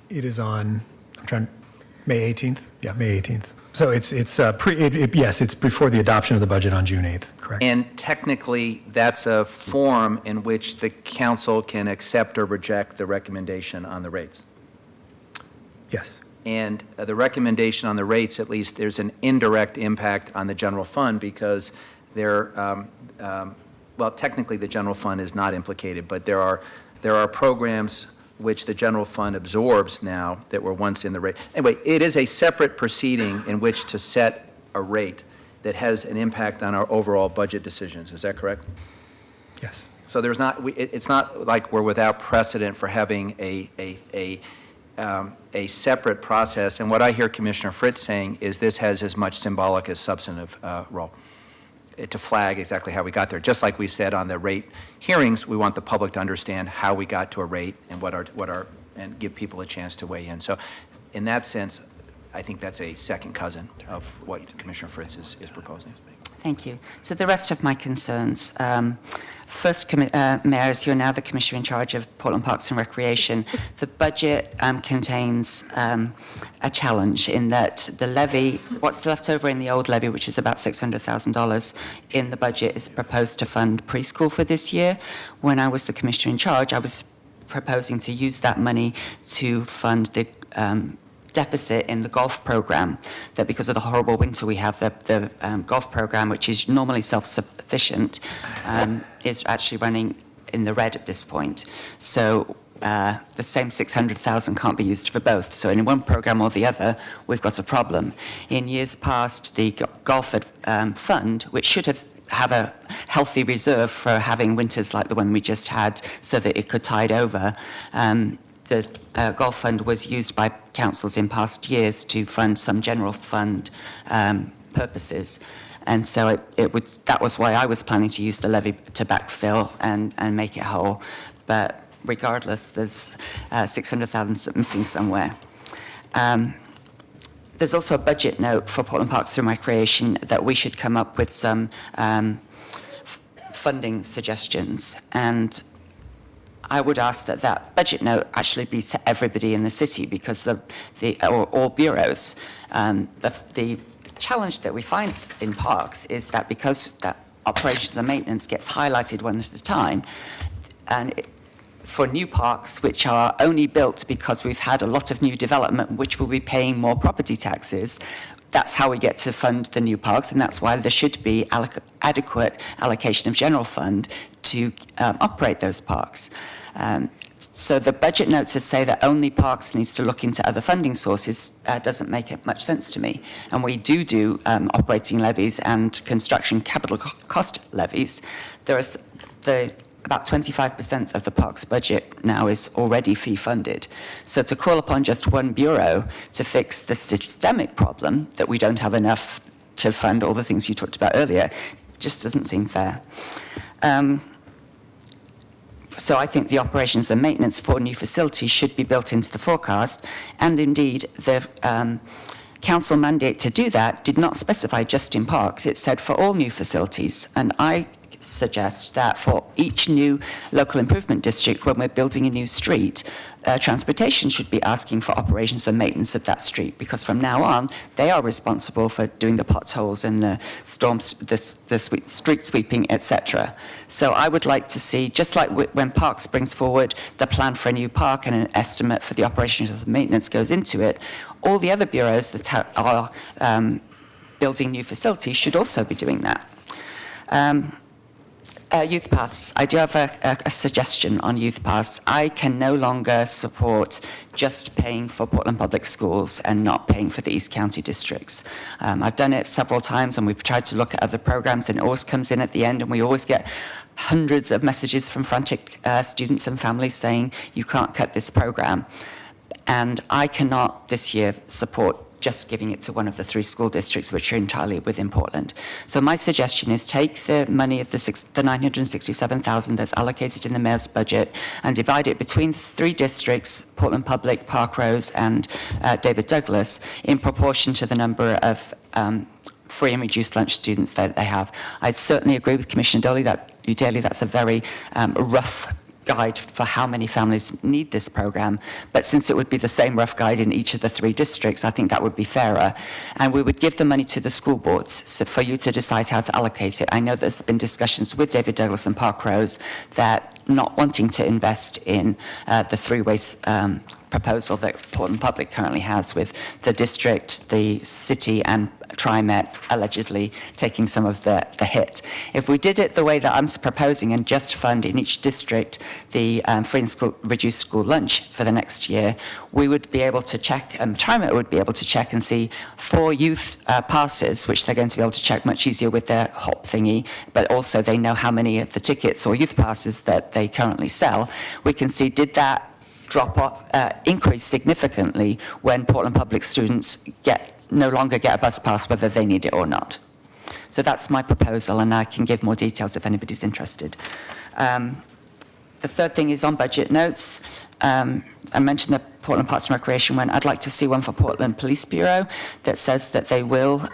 [SPEAKER 3] It is on, May 18th? Yeah, May 18th. So it's before the adoption of the budget on June 8th, correct?
[SPEAKER 5] And technically, that's a forum in which the council can accept or reject the recommendation on the rates.
[SPEAKER 3] Yes.
[SPEAKER 5] And the recommendation on the rates, at least, there's an indirect impact on the general fund because well, technically, the general fund is not implicated, but there are programs which the general fund absorbs now that were once in the rate. Anyway, it is a separate proceeding in which to set a rate that has an impact on our overall budget decisions. Is that correct?
[SPEAKER 3] Yes.
[SPEAKER 5] So it's not like we're without precedent for having a separate process. And what I hear Commissioner Fritz saying is this has as much symbolic as substantive role to flag exactly how we got there. Just like we've said on the rate hearings, we want the public to understand how we got to a rate and and give people a chance to weigh in. So in that sense, I think that's a second cousin of what Commissioner Fritz is proposing.
[SPEAKER 2] Thank you. So the rest of my concerns. First, Mayor, as you're now the Commissioner in charge of Portland Parks and Recreation, the budget contains a challenge in that the levy, what's left over in the old levy, which is about $600,000 in the budget, is proposed to fund preschool for this year. When I was the Commissioner in charge, I was proposing to use that money to fund the deficit in the golf program, that because of the horrible winter we have, the golf program, which is normally self-sufficient, is actually running in the red at this point. So the same 600,000 can't be used for both. So in one program or the other, we've got a problem. In years past, the Golf Fund, which should have a healthy reserve for having winters like the one we just had so that it could tide over, the Golf Fund was used by councils in past years to fund some general fund purposes. And so that was why I was planning to use the levy to backfill and make it whole. But regardless, there's 600,000 missing somewhere. There's also a budget note for Portland Parks and Recreation that we should come up with some funding suggestions. And I would ask that that budget note actually be to everybody in the city, because or all bureaus. The challenge that we find in parks is that because that operations and maintenance gets highlighted one at a time, and for new parks, which are only built because we've had a lot of new development, which will be paying more property taxes, that's how we get to fund the new parks, and that's why there should be adequate allocation of general fund to operate those parks. So the budget note to say that only parks needs to look into other funding sources doesn't make much sense to me. And we do operating levies and construction capital cost levies. There is about 25% of the parks budget now is already fee funded. So to call upon just one bureau to fix the systemic problem that we don't have enough to fund all the things you talked about earlier just doesn't seem fair. So I think the operations and maintenance for new facilities should be built into the forecast, and indeed the council mandate to do that did not specify just in parks. It said for all new facilities, and I suggest that for each new local improvement district, when we're building a new street, transportation should be asking for operations and maintenance of that street, because from now on they are responsible for doing the potholes and the storms, the street sweeping, etc. So I would like to see, just like when Parks brings forward the plan for a new park and an estimate for the operations of the maintenance goes into it, all the other bureaus that are building new facilities should also be doing that. Youth Paths. I do have a suggestion on Youth Paths. I can no longer support just paying for Portland Public Schools and not paying for the East County districts. I've done it several times, and we've tried to look at other programs, and it always comes in at the end, and we always get hundreds of messages from frantic students and families saying, you can't cut this program. And I cannot this year support just giving it to one of the 3 school districts, which are entirely within Portland. So my suggestion is take the money of the $967,000 that's allocated in the mayor's budget and divide it between 3 districts, Portland Public, Park Rose, and David Douglas, in proportion to the number of free and reduced lunch students that they have. I certainly agree with Commissioner Daly that's a very rough guide for how many families need this program, but since it would be the same rough guide in each of the 3 districts, I think that would be fairer. And we would give the money to the school boards so for you to decide how to allocate it. I know there's been discussions with David Douglas and Park Rose that not wanting to invest in the 3-way proposal that Portland Public currently has, with the district, the city, and TriMet allegedly taking some of the hit. If we did it the way that I'm proposing and just fund in each district the free and reduced school lunch for the next year, we would be able to check, TriMet would be able to check and see for youth passes, which they're going to be able to check much easier with their HOP thingy, but also they know how many of the tickets or youth passes that they currently sell. We can see, did that drop off, increase significantly when Portland Public students no longer get a bus pass, whether they need it or not. So that's my proposal, and I can give more details if anybody's interested. The third thing is on budget notes. I mentioned the Portland Parks and Recreation one. I'd like to see one for Portland Police Bureau that says that they will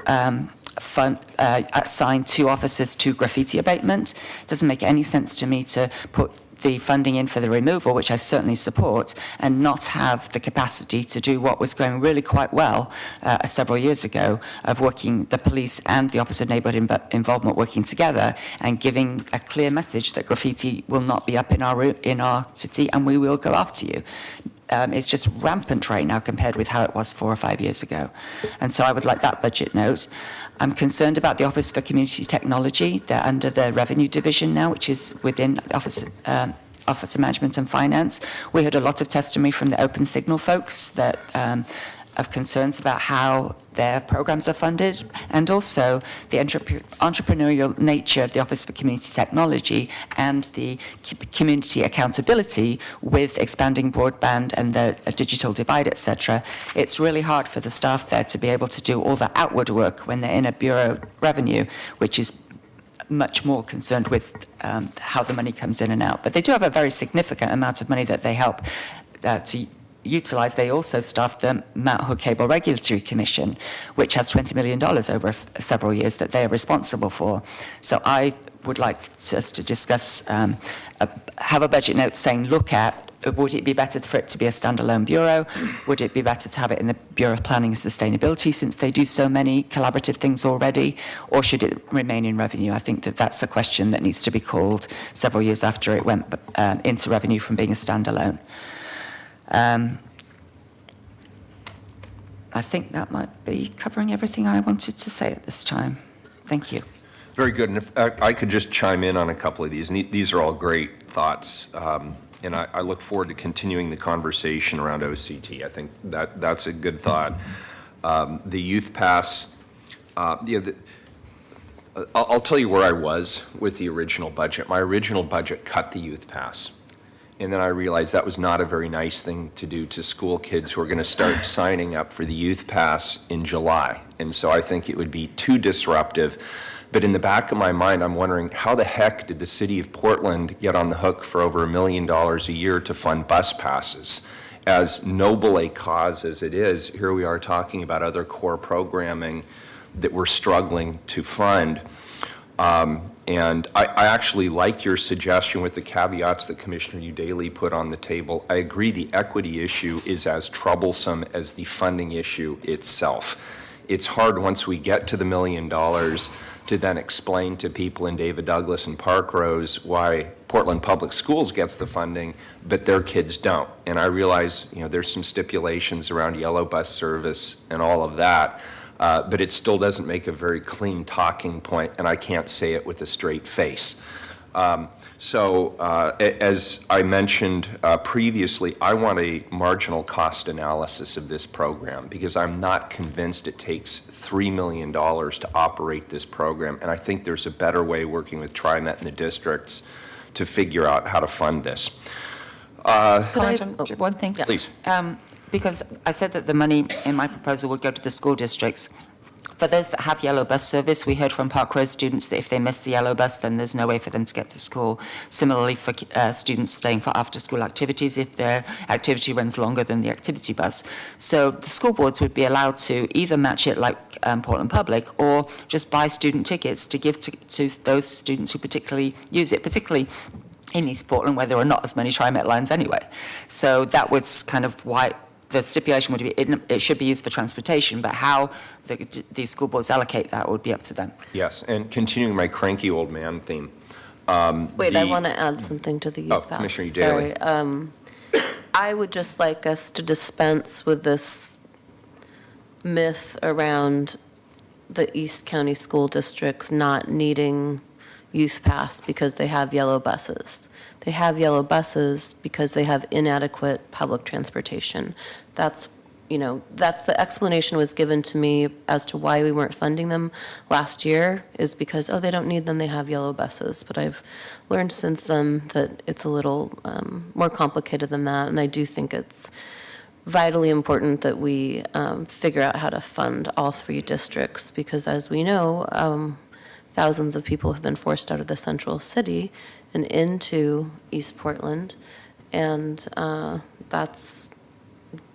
[SPEAKER 2] assign 2 officers to graffiti abatement. It doesn't make any sense to me to put the funding in for the removal, which I certainly support, and not have the capacity to do what was going really quite well several years ago, of working the police and the Office of Neighbourhood Involvement working together and giving a clear message that graffiti will not be up in our city, and we will go after you. It's just rampant right now compared with how it was 4 or 5 years ago. And so I would like that budget note. I'm concerned about the Office for Community Technology. They're under the Revenue Division now, which is within the Office of Management and Finance. We heard a lot of testimony from the Open Signal folks that of concerns about how their programs are funded, and also the entrepreneurial nature of the Office for Community Technology and the community accountability with expanding broadband and the digital divide, etc. It's really hard for the staff there to be able to do all the outward work when they're in a bureau revenue, which is much more concerned with how the money comes in and out. But they do have a very significant amount of money that they help to utilize. They also staff the Mount Hood Cable Regulatory Commission, which has $20 million over several years that they are responsible for. So I would like us to discuss, have a budget note saying, look at, would it be better for it to be a standalone bureau? Would it be better to have it in the Bureau of Planning and Sustainability, since they do so many collaborative things already? Or should it remain in revenue? I think that that's a question that needs to be called several years after it went into revenue from being a standalone. I think that might be covering everything I wanted to say at this time. Thank you.
[SPEAKER 1] Very good. And if I could just chime in on a couple of these, and these are all great thoughts. And I look forward to continuing the conversation around OCT. I think that's a good thought. The youth pass, I'll tell you where I was with the original budget. My original budget cut the youth pass. And then I realized that was not a very nice thing to do to school kids who are going to start signing up for the youth pass in July. And so I think it would be too disruptive. But in the back of my mind, I'm wondering, how the heck did the city of Portland get on the hook for over $1 million a year to fund bus passes? As noble a cause as it is, here we are talking about other core programming that we're struggling to fund. And I actually like your suggestion with the caveats that Commissioner Udaley put on the table. I agree the equity issue is as troublesome as the funding issue itself. It's hard once we get to the $1 million to then explain to people in David Douglas and Park Rose why Portland Public Schools gets the funding, but their kids don't. And I realize, there's some stipulations around yellow bus service and all of that. But it still doesn't make a very clean talking point, and I can't say it with a straight face. As I mentioned previously, I want a marginal cost analysis of this program, because I'm not convinced it takes $3 million to operate this program, and I think there's a better way, working with TriMet and the districts, to figure out how to fund this.
[SPEAKER 2] Comment on one thing?
[SPEAKER 1] Please.
[SPEAKER 2] Because I said that the money in my proposal would go to the school districts. For those that have yellow bus service, we heard from Park Rose students that if they miss the yellow bus, then there's no way for them to get to school. Similarly, for students staying for after-school activities, if their activity runs longer than the activity bus. So the school boards would be allowed to either match it like Portland Public, or just buy student tickets to give to those students who particularly use it, particularly in East Portland, where there are not as many TriMet lines anyway. So that was kind of why the stipulation would be it should be used for transportation, but how these school boards allocate that would be up to them.
[SPEAKER 1] Yes, and continuing my cranky old man theme.
[SPEAKER 8] Wait, I want to add something to the youth pass.
[SPEAKER 1] Commissioner Udaley.
[SPEAKER 8] Sorry. I would just like us to dispense with this myth around the East County school districts not needing youth pass because they have yellow buses. They have yellow buses because they have inadequate public transportation. That's the explanation was given to me as to why we weren't funding them last year, is because, they don't need them, they have yellow buses. But I've learned since then that it's a little more complicated than that, and I do think it's vitally important that we figure out how to fund all three districts, because as we know, thousands of people have been forced out of the central city and into East Portland, and that's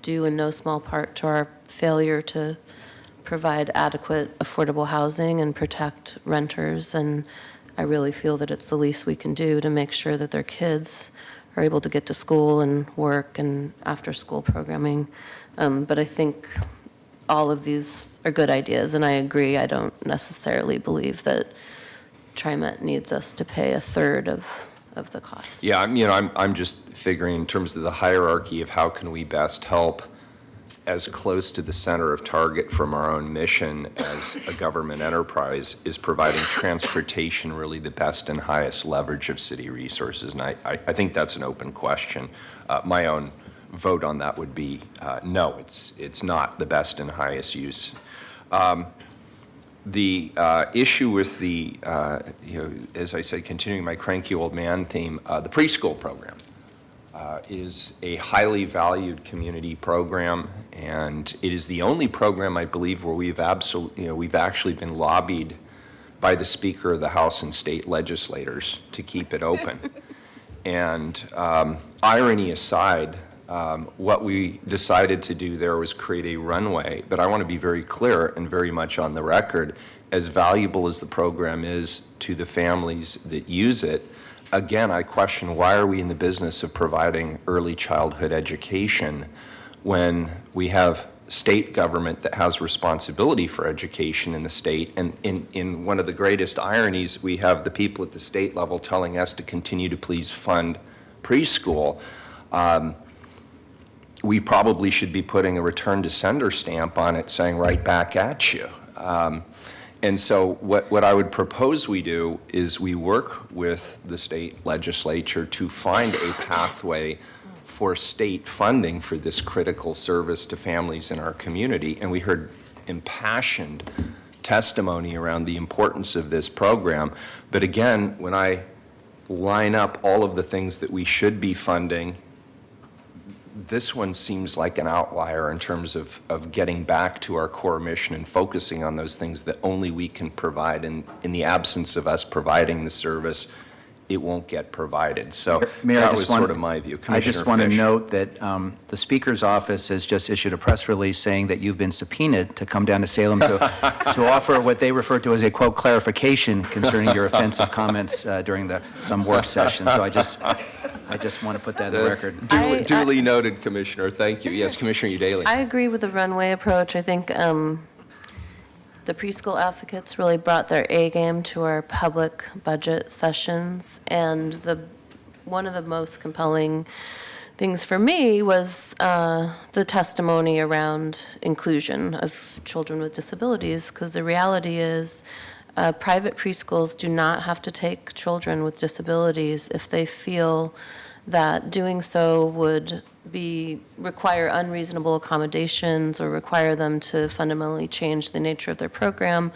[SPEAKER 8] due in no small part to our failure to provide adequate, affordable housing and protect renters, and I really feel that it's the least we can do to make sure that their kids are able to get to school and work and after-school programming. But I think all of these are good ideas, and I agree. I don't necessarily believe that TriMet needs us to pay a third of the cost.
[SPEAKER 1] Yeah, I'm just figuring in terms of the hierarchy of how can we best help as close to the center of target from our own mission as a government enterprise is providing transportation really the best and highest leverage of city resources? And I think that's an open question. My own vote on that would be no, it's not the best and highest use. The issue with the, as I said, continuing my cranky old man theme, the preschool program is a highly valued community program, and it is the only program, I believe, where we've actually been lobbied by the Speaker of the House and state legislators to keep it open. And irony aside, what we decided to do there was create a runway, but I want to be very clear and very much on the record, as valuable as the program is to the families that use it, again, I question, why are we in the business of providing early childhood education when we have state government that has responsibility for education in the state? And in one of the greatest ironies, we have the people at the state level telling us to continue to please fund preschool. We probably should be putting a return to sender stamp on it saying right back at you. And so what I would propose we do is we work with the state legislature to find a pathway for state funding for this critical service to families in our community. And we heard impassioned testimony around the importance of this program. But again, when I line up all of the things that we should be funding, this one seems like an outlier in terms of getting back to our core mission and focusing on those things that only we can provide. And in the absence of us providing the service, it won't get provided. So
[SPEAKER 5] Mayor,
[SPEAKER 1] that was sort of my view.
[SPEAKER 5] I just
[SPEAKER 1] Commissioner
[SPEAKER 5] want to
[SPEAKER 1] Fish.
[SPEAKER 5] note that the Speaker's office has just issued a press release saying that you've been subpoenaed to come down to Salem to offer what they refer to as a, quote, clarification concerning your offensive comments during some work session. So I just want to put that in the record.
[SPEAKER 1] Duly noted, Commissioner. Thank you. Yes, Commissioner Udaley.
[SPEAKER 8] I agree with the runway approach. I think the preschool advocates really brought their A game to our public budget sessions, and one of the most compelling things for me was the testimony around inclusion of children with disabilities, because the reality is private preschools do not have to take children with disabilities if they feel that doing so would require unreasonable accommodations or require them to fundamentally change the nature of their program.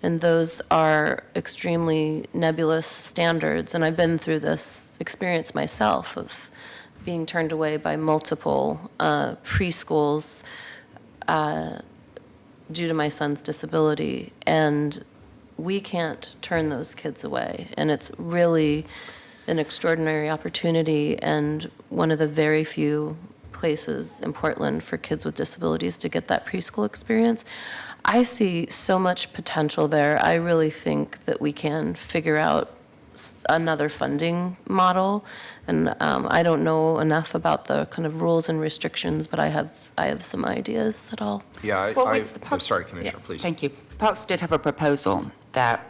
[SPEAKER 8] And those are extremely nebulous standards. And I've been through this experience myself of being turned away by multiple preschools due to my son's disability. And we can't turn those kids away. And it's really an extraordinary opportunity and one of the very few places in Portland for kids with disabilities to get that preschool experience. I see so much potential there. I really think that we can figure out another funding model. And I don't know enough about the kind of rules and restrictions, but I have some ideas that I'll.
[SPEAKER 1] Yeah,
[SPEAKER 2] Well,
[SPEAKER 1] I'm
[SPEAKER 2] with the Parks-
[SPEAKER 1] sorry, Commissioner,
[SPEAKER 2] yeah,
[SPEAKER 1] please.
[SPEAKER 2] Thank you. Parks did have a proposal that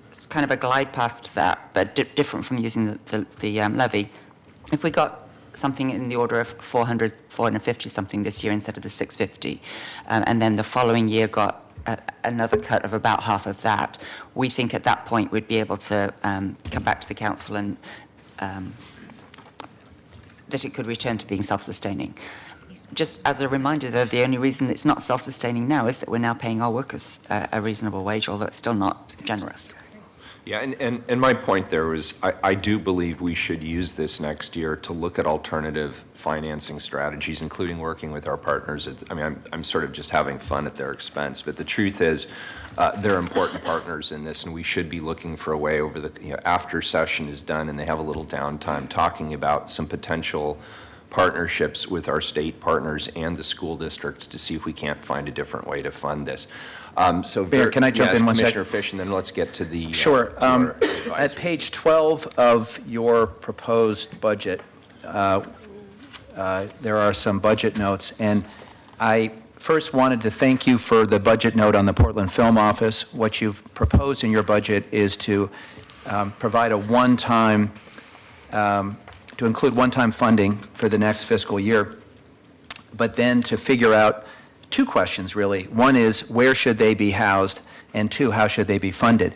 [SPEAKER 2] it's kind of a glide path to that, but different from using the levy. If we got something in the order of 450 something this year instead of the 650, and then the following year got another cut of about half of that, we think at that point we'd be able to come back to the council and that it could return to being self-sustaining. Just as a reminder, though, the only reason it's not self-sustaining now is that we're now paying our workers a reasonable wage, although it's still not generous.
[SPEAKER 1] Yeah, and my point there was, I do believe we should use this next year to look at alternative financing strategies, including working with our partners. I'm sort of just having fun at their expense, but the truth is, they're important partners in this, and we should be looking for a way over after session is done and they have a little downtime, talking about some potential partnerships with our state partners and the school districts to see if we can't find a different way to fund this.
[SPEAKER 5] Mayor, can I jump in one second?
[SPEAKER 1] Commissioner Fish, and then let's get to the
[SPEAKER 5] Sure.
[SPEAKER 1] to our
[SPEAKER 5] At
[SPEAKER 1] advisors.
[SPEAKER 5] page 12 of your proposed budget, there are some budget notes, and I first wanted to thank you for the budget note on the Portland Film Office. What you've proposed in your budget is to provide a one-time, to include one-time funding for the next fiscal year. but then to figure out two questions, really. One is, where should they be housed? And two, how should they be funded?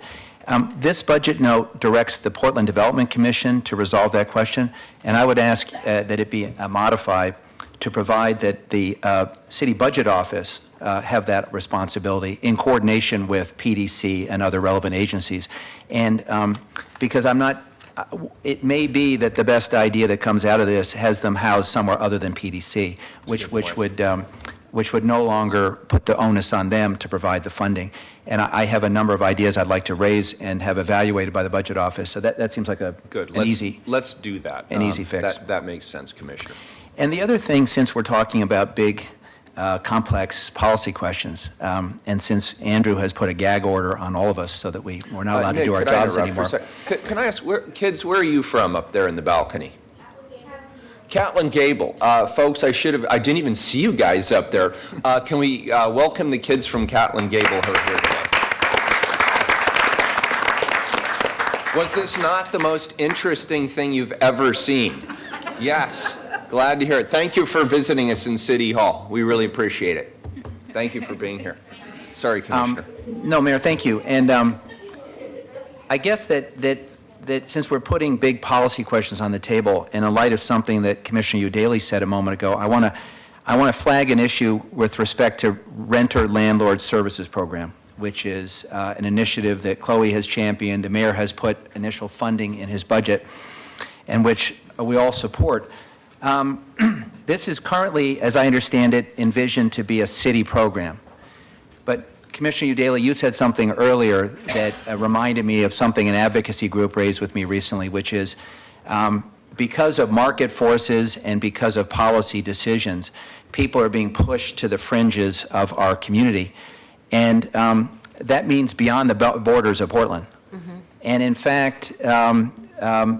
[SPEAKER 5] This budget note directs the Portland Development Commission to resolve that question, and I would ask that it be modified to provide that the City Budget Office have that responsibility in coordination with PDC and other relevant agencies. And because it may be that the best idea that comes out of this has them housed somewhere other than PDC, which would no longer put the onus on them to provide the funding. And I have a number of ideas I'd like to raise and have evaluated by the Budget Office. So that seems like
[SPEAKER 1] Good.
[SPEAKER 5] an easy.
[SPEAKER 1] Let's do that.
[SPEAKER 5] An easy fix.
[SPEAKER 1] That makes sense, Commissioner.
[SPEAKER 5] And the other thing, since we're talking about big, complex policy questions, and since Andrew has put a gag order on all of us so that we're not allowed to
[SPEAKER 1] Nick,
[SPEAKER 5] do our
[SPEAKER 1] could I
[SPEAKER 5] jobs
[SPEAKER 1] interrupt for a
[SPEAKER 5] anymore.
[SPEAKER 1] sec? Can I ask, kids, where are you from up there in the balcony? Catlin Gable. Folks, I didn't even see you guys up there. Can we welcome the kids from Catlin Gable who are here today? Was this not the most interesting thing you've ever seen? Yes. Glad to hear it. Thank you for visiting us in City Hall. We really appreciate it. Thank you for being here. Sorry, Commissioner.
[SPEAKER 5] No, Mayor, thank you. And I guess that since we're putting big policy questions on the table, in the light of something that Commissioner Udaley said a moment ago, I want to flag an issue with respect to Renter Landlord Services Program, which is an initiative that Chloe has championed. The mayor has put initial funding in his budget, and which we all support. This is currently, as I understand it, envisioned to be a city program. But Commissioner Udaley, you said something earlier that reminded me of something an advocacy group raised with me recently, which is because of market forces and because of policy decisions, people are being pushed to the fringes of our community. And that means beyond the borders of Portland. Mm-hmm. And in fact,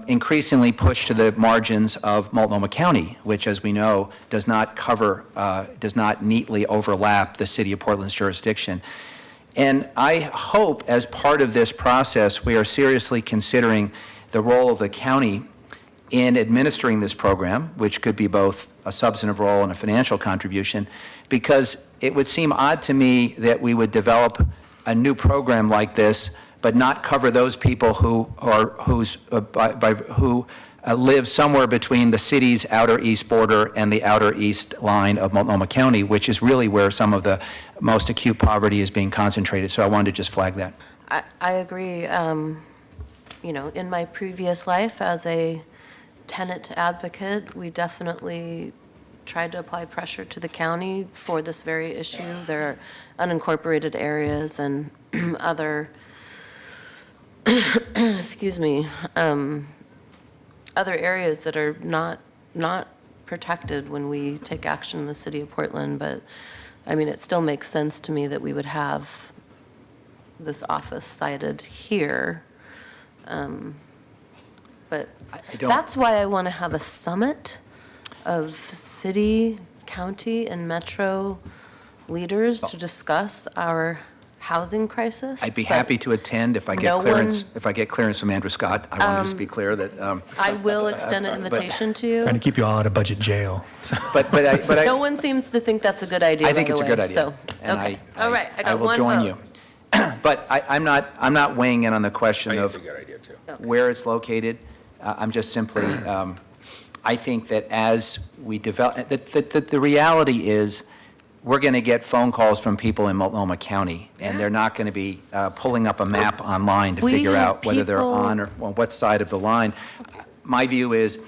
[SPEAKER 5] increasingly pushed to the margins of Multnomah County, which, as we know, does not neatly overlap the city of Portland's jurisdiction. And I hope, as part of this process, we are seriously considering the role of the county in administering this program, which could be both a substantive role and a financial contribution, because it would seem odd to me that we would develop a new program like this but not cover those people who live somewhere between the city's outer east border and the outer east line of Multnomah County, which is really where some of the most acute poverty is being concentrated. So I wanted to just flag that.
[SPEAKER 8] I agree. In my previous life as a tenant advocate, we definitely tried to apply pressure to the county for this very issue. There are unincorporated areas and other other areas that are not protected when we take action in the city of Portland. But I mean, it still makes sense to me that we would have this office sited here. But that's why I want to have a summit of city, county, and metro leaders to discuss our housing crisis.
[SPEAKER 5] I'd be happy to attend if I get clearance from Andrew Scott. I want to just be clear that.
[SPEAKER 8] I will extend an invitation to you.
[SPEAKER 3] Trying to keep you all out of budget jail. So.
[SPEAKER 5] But
[SPEAKER 8] No one seems to think that's a good idea.
[SPEAKER 5] I think
[SPEAKER 8] by
[SPEAKER 5] it's
[SPEAKER 8] the
[SPEAKER 5] a good
[SPEAKER 8] way,
[SPEAKER 5] idea.
[SPEAKER 8] So,
[SPEAKER 5] And
[SPEAKER 8] okay. All right. I
[SPEAKER 5] I
[SPEAKER 8] got
[SPEAKER 5] will
[SPEAKER 8] one
[SPEAKER 5] join
[SPEAKER 8] vote.
[SPEAKER 5] you. But I'm not weighing in on the
[SPEAKER 1] I
[SPEAKER 5] question
[SPEAKER 1] think
[SPEAKER 5] of
[SPEAKER 1] it's a good idea, too.
[SPEAKER 5] where it's located. I'm just simply, I think that as we develop, the reality is, we're going to get phone calls from people in Multnomah County, and they're not going to be pulling up a map online to
[SPEAKER 8] We
[SPEAKER 5] figure
[SPEAKER 8] have
[SPEAKER 5] out whether they're
[SPEAKER 8] people-
[SPEAKER 5] on or on what side of the line. My view is,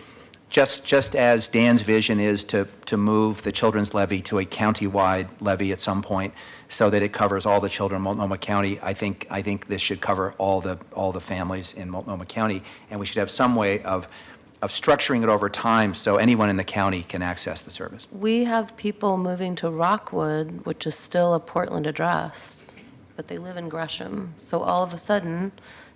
[SPEAKER 5] just as Dan's vision is to move the children's levy to a county-wide levy at some point, so that it covers all the children in Multnomah County, I think this should cover all the families in Multnomah County, and we should have some way of structuring it over time so anyone in the county can access the service.
[SPEAKER 8] We have people moving to Rockwood, which is still a Portland address, but they live in Gresham. So all of a sudden,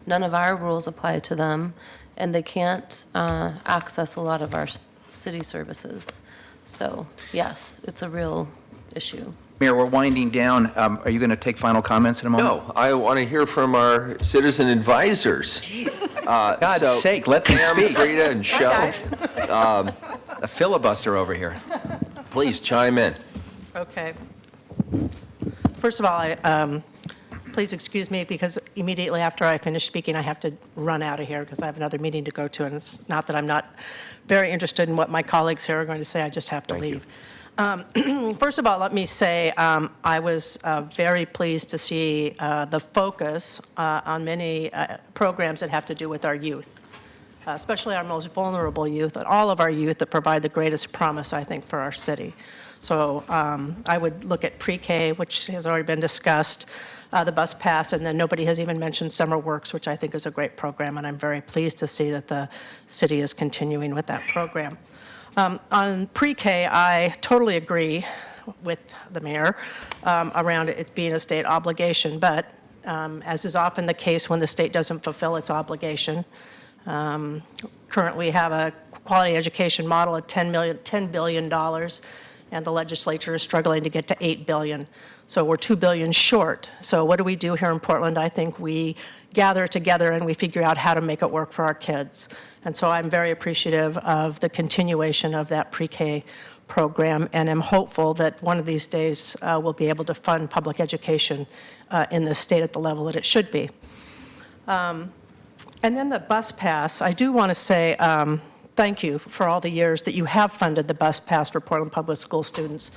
[SPEAKER 8] none of our rules apply to them, and they can't access a lot of our city services. So, yes, it's a real issue.
[SPEAKER 5] Mayor, we're winding down. Are you going to take final comments in a moment?
[SPEAKER 1] No, I want to hear from our citizen advisors.
[SPEAKER 8] Jeez.
[SPEAKER 5] God's sake, let them
[SPEAKER 1] Pam,
[SPEAKER 5] speak.
[SPEAKER 1] Frida, and Shel.
[SPEAKER 5] A filibuster over here.
[SPEAKER 1] Please chime in.
[SPEAKER 9] Okay. First of all, please excuse me, because immediately after I finish speaking, I have to run out of here because I have another meeting to go to, and it's not that I'm not very interested in what my colleagues here are going to say, I just have to
[SPEAKER 1] Thank you.
[SPEAKER 9] leave. First of all, let me say I was very pleased to see the focus on many programs that have to do with our youth, especially our most vulnerable youth, and all of our youth that provide the greatest promise, I think, for our city. So I would look at pre-K, which has already been discussed, the bus pass, and then nobody has even mentioned Summer Works, which I think is a great program, and I'm very pleased to see that the city is continuing with that program. On pre-K, I totally agree with the mayor around it being a state obligation, but as is often the case when the state doesn't fulfill its obligation, currently we have a quality education model of $10 billion, and the legislature is struggling to get to $8 billion. So we're $2 billion short. So what do we do here in Portland? I think we gather together and we figure out how to make it work for our kids. And so I'm very appreciative of the continuation of that pre-K program, and am hopeful that one of these days we'll be able to fund public education in the state at the level that it should be. And then the bus pass, I do want to say thank you for all the years that you have funded the bus pass for Portland Public School students.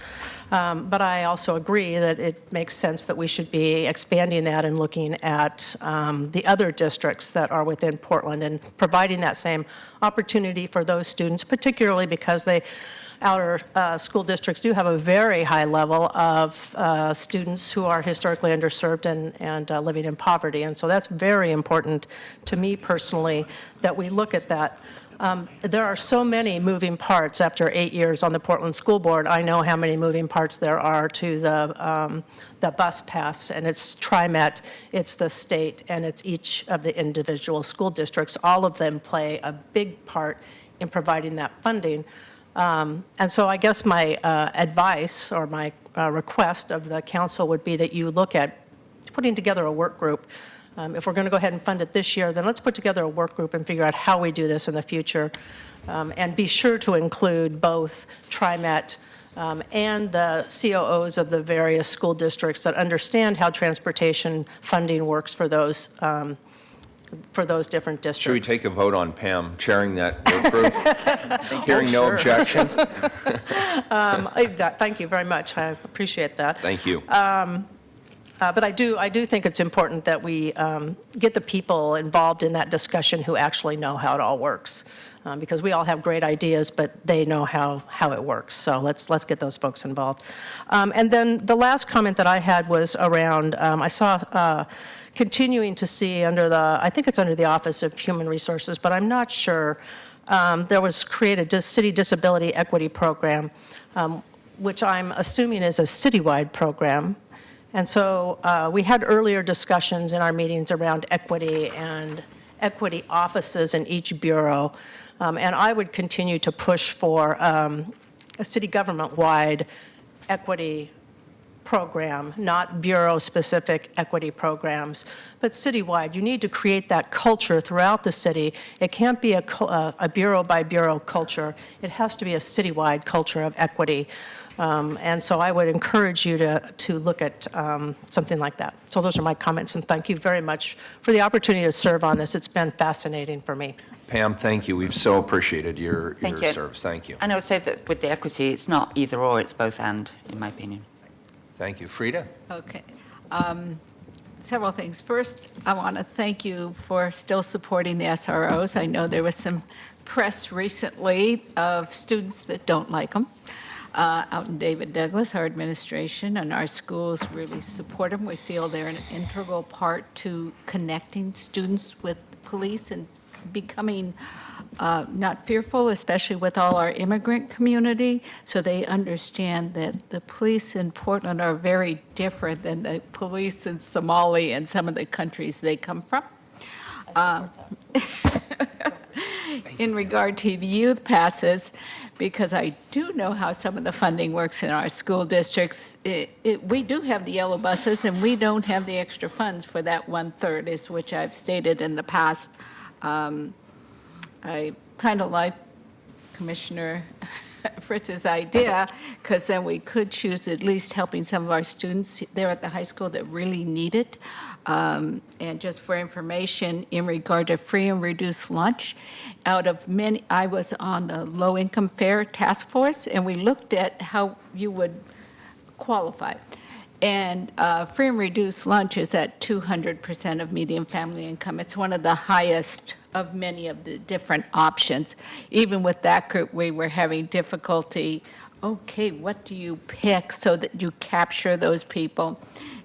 [SPEAKER 9] But I also agree that it makes sense that we should be expanding that and looking at the other districts that are within Portland and providing that same opportunity for those students, particularly because our school districts do have a very high level of students who are historically underserved and living in poverty. And so that's very important to me personally that we look at that. There are so many moving parts after 8 years on the Portland School Board. I know how many moving parts there are to the bus pass, and it's TriMet, it's the state, and it's each of the individual school districts. All of them play a big part in providing that funding. And so I guess my advice or my request of the council would be that you look at putting together a work group. If we're going to go ahead and fund it this year, then let's put together a work group and figure out how we do this in the future. And be sure to include both TriMet and the COOs of the various school districts that understand how transportation funding works for those different districts.
[SPEAKER 1] Should we take a vote on Pam chairing that work group? Hearing no
[SPEAKER 9] sure.
[SPEAKER 1] objection?
[SPEAKER 9] Thank you very much. I appreciate that.
[SPEAKER 1] Thank you.
[SPEAKER 9] But I do think it's important that we get the people involved in that discussion who actually know how it all works. Because we all have great ideas, but they know how it works. So let's get those folks involved. And then the last comment that I had was around, I saw continuing to see I think it's under the Office of Human Resources, but I'm not sure, there was created a City Disability Equity Program, which I'm assuming is a citywide program. And so we had earlier discussions in our meetings around equity and equity offices in each bureau. And I would continue to push for a city government-wide equity program, not bureau-specific equity programs, but citywide. You need to create that culture throughout the city. It can't be a bureau-by-bureau culture. It has to be a citywide culture of equity. And so I would encourage you to look at something like that. So those are my comments, and thank you very much for the opportunity to serve on this. It's been fascinating for me.
[SPEAKER 1] Pam, thank you. We've so appreciated your
[SPEAKER 2] Thank you.
[SPEAKER 1] service. Thank you.
[SPEAKER 2] And I would say that with the equity, it's not either or, it's both and, in my opinion.
[SPEAKER 1] Thank you. Frida?
[SPEAKER 7] Okay. Several things. First, I want to thank you for still supporting the SROs. I know there was some press recently of students that don't like them. Out in David Douglas, our administration and our schools really support them. We feel they're an integral part to connecting students with police and becoming not fearful, especially with all our immigrant community, so they understand that the police in Portland are very different than the police in Somalia and some of the countries they come from. In regard to the youth passes, because I do know how some of the funding works in our school districts, we do have the yellow buses, and we don't have the extra funds for that 1/3, is which I've stated in the past. I kind of like Commissioner Fritz's idea, because then we could choose at least helping some of our students there at the high school that really need it. And just for information, in regard to free and reduced lunch, out of many, I was on the low-income fare task force, and we looked at how you would qualify. And free and reduced lunch is at 200% of median family income. It's one of the highest of many of the different options. Even with that group, we were having difficulty, okay, what do you pick so that you capture those people,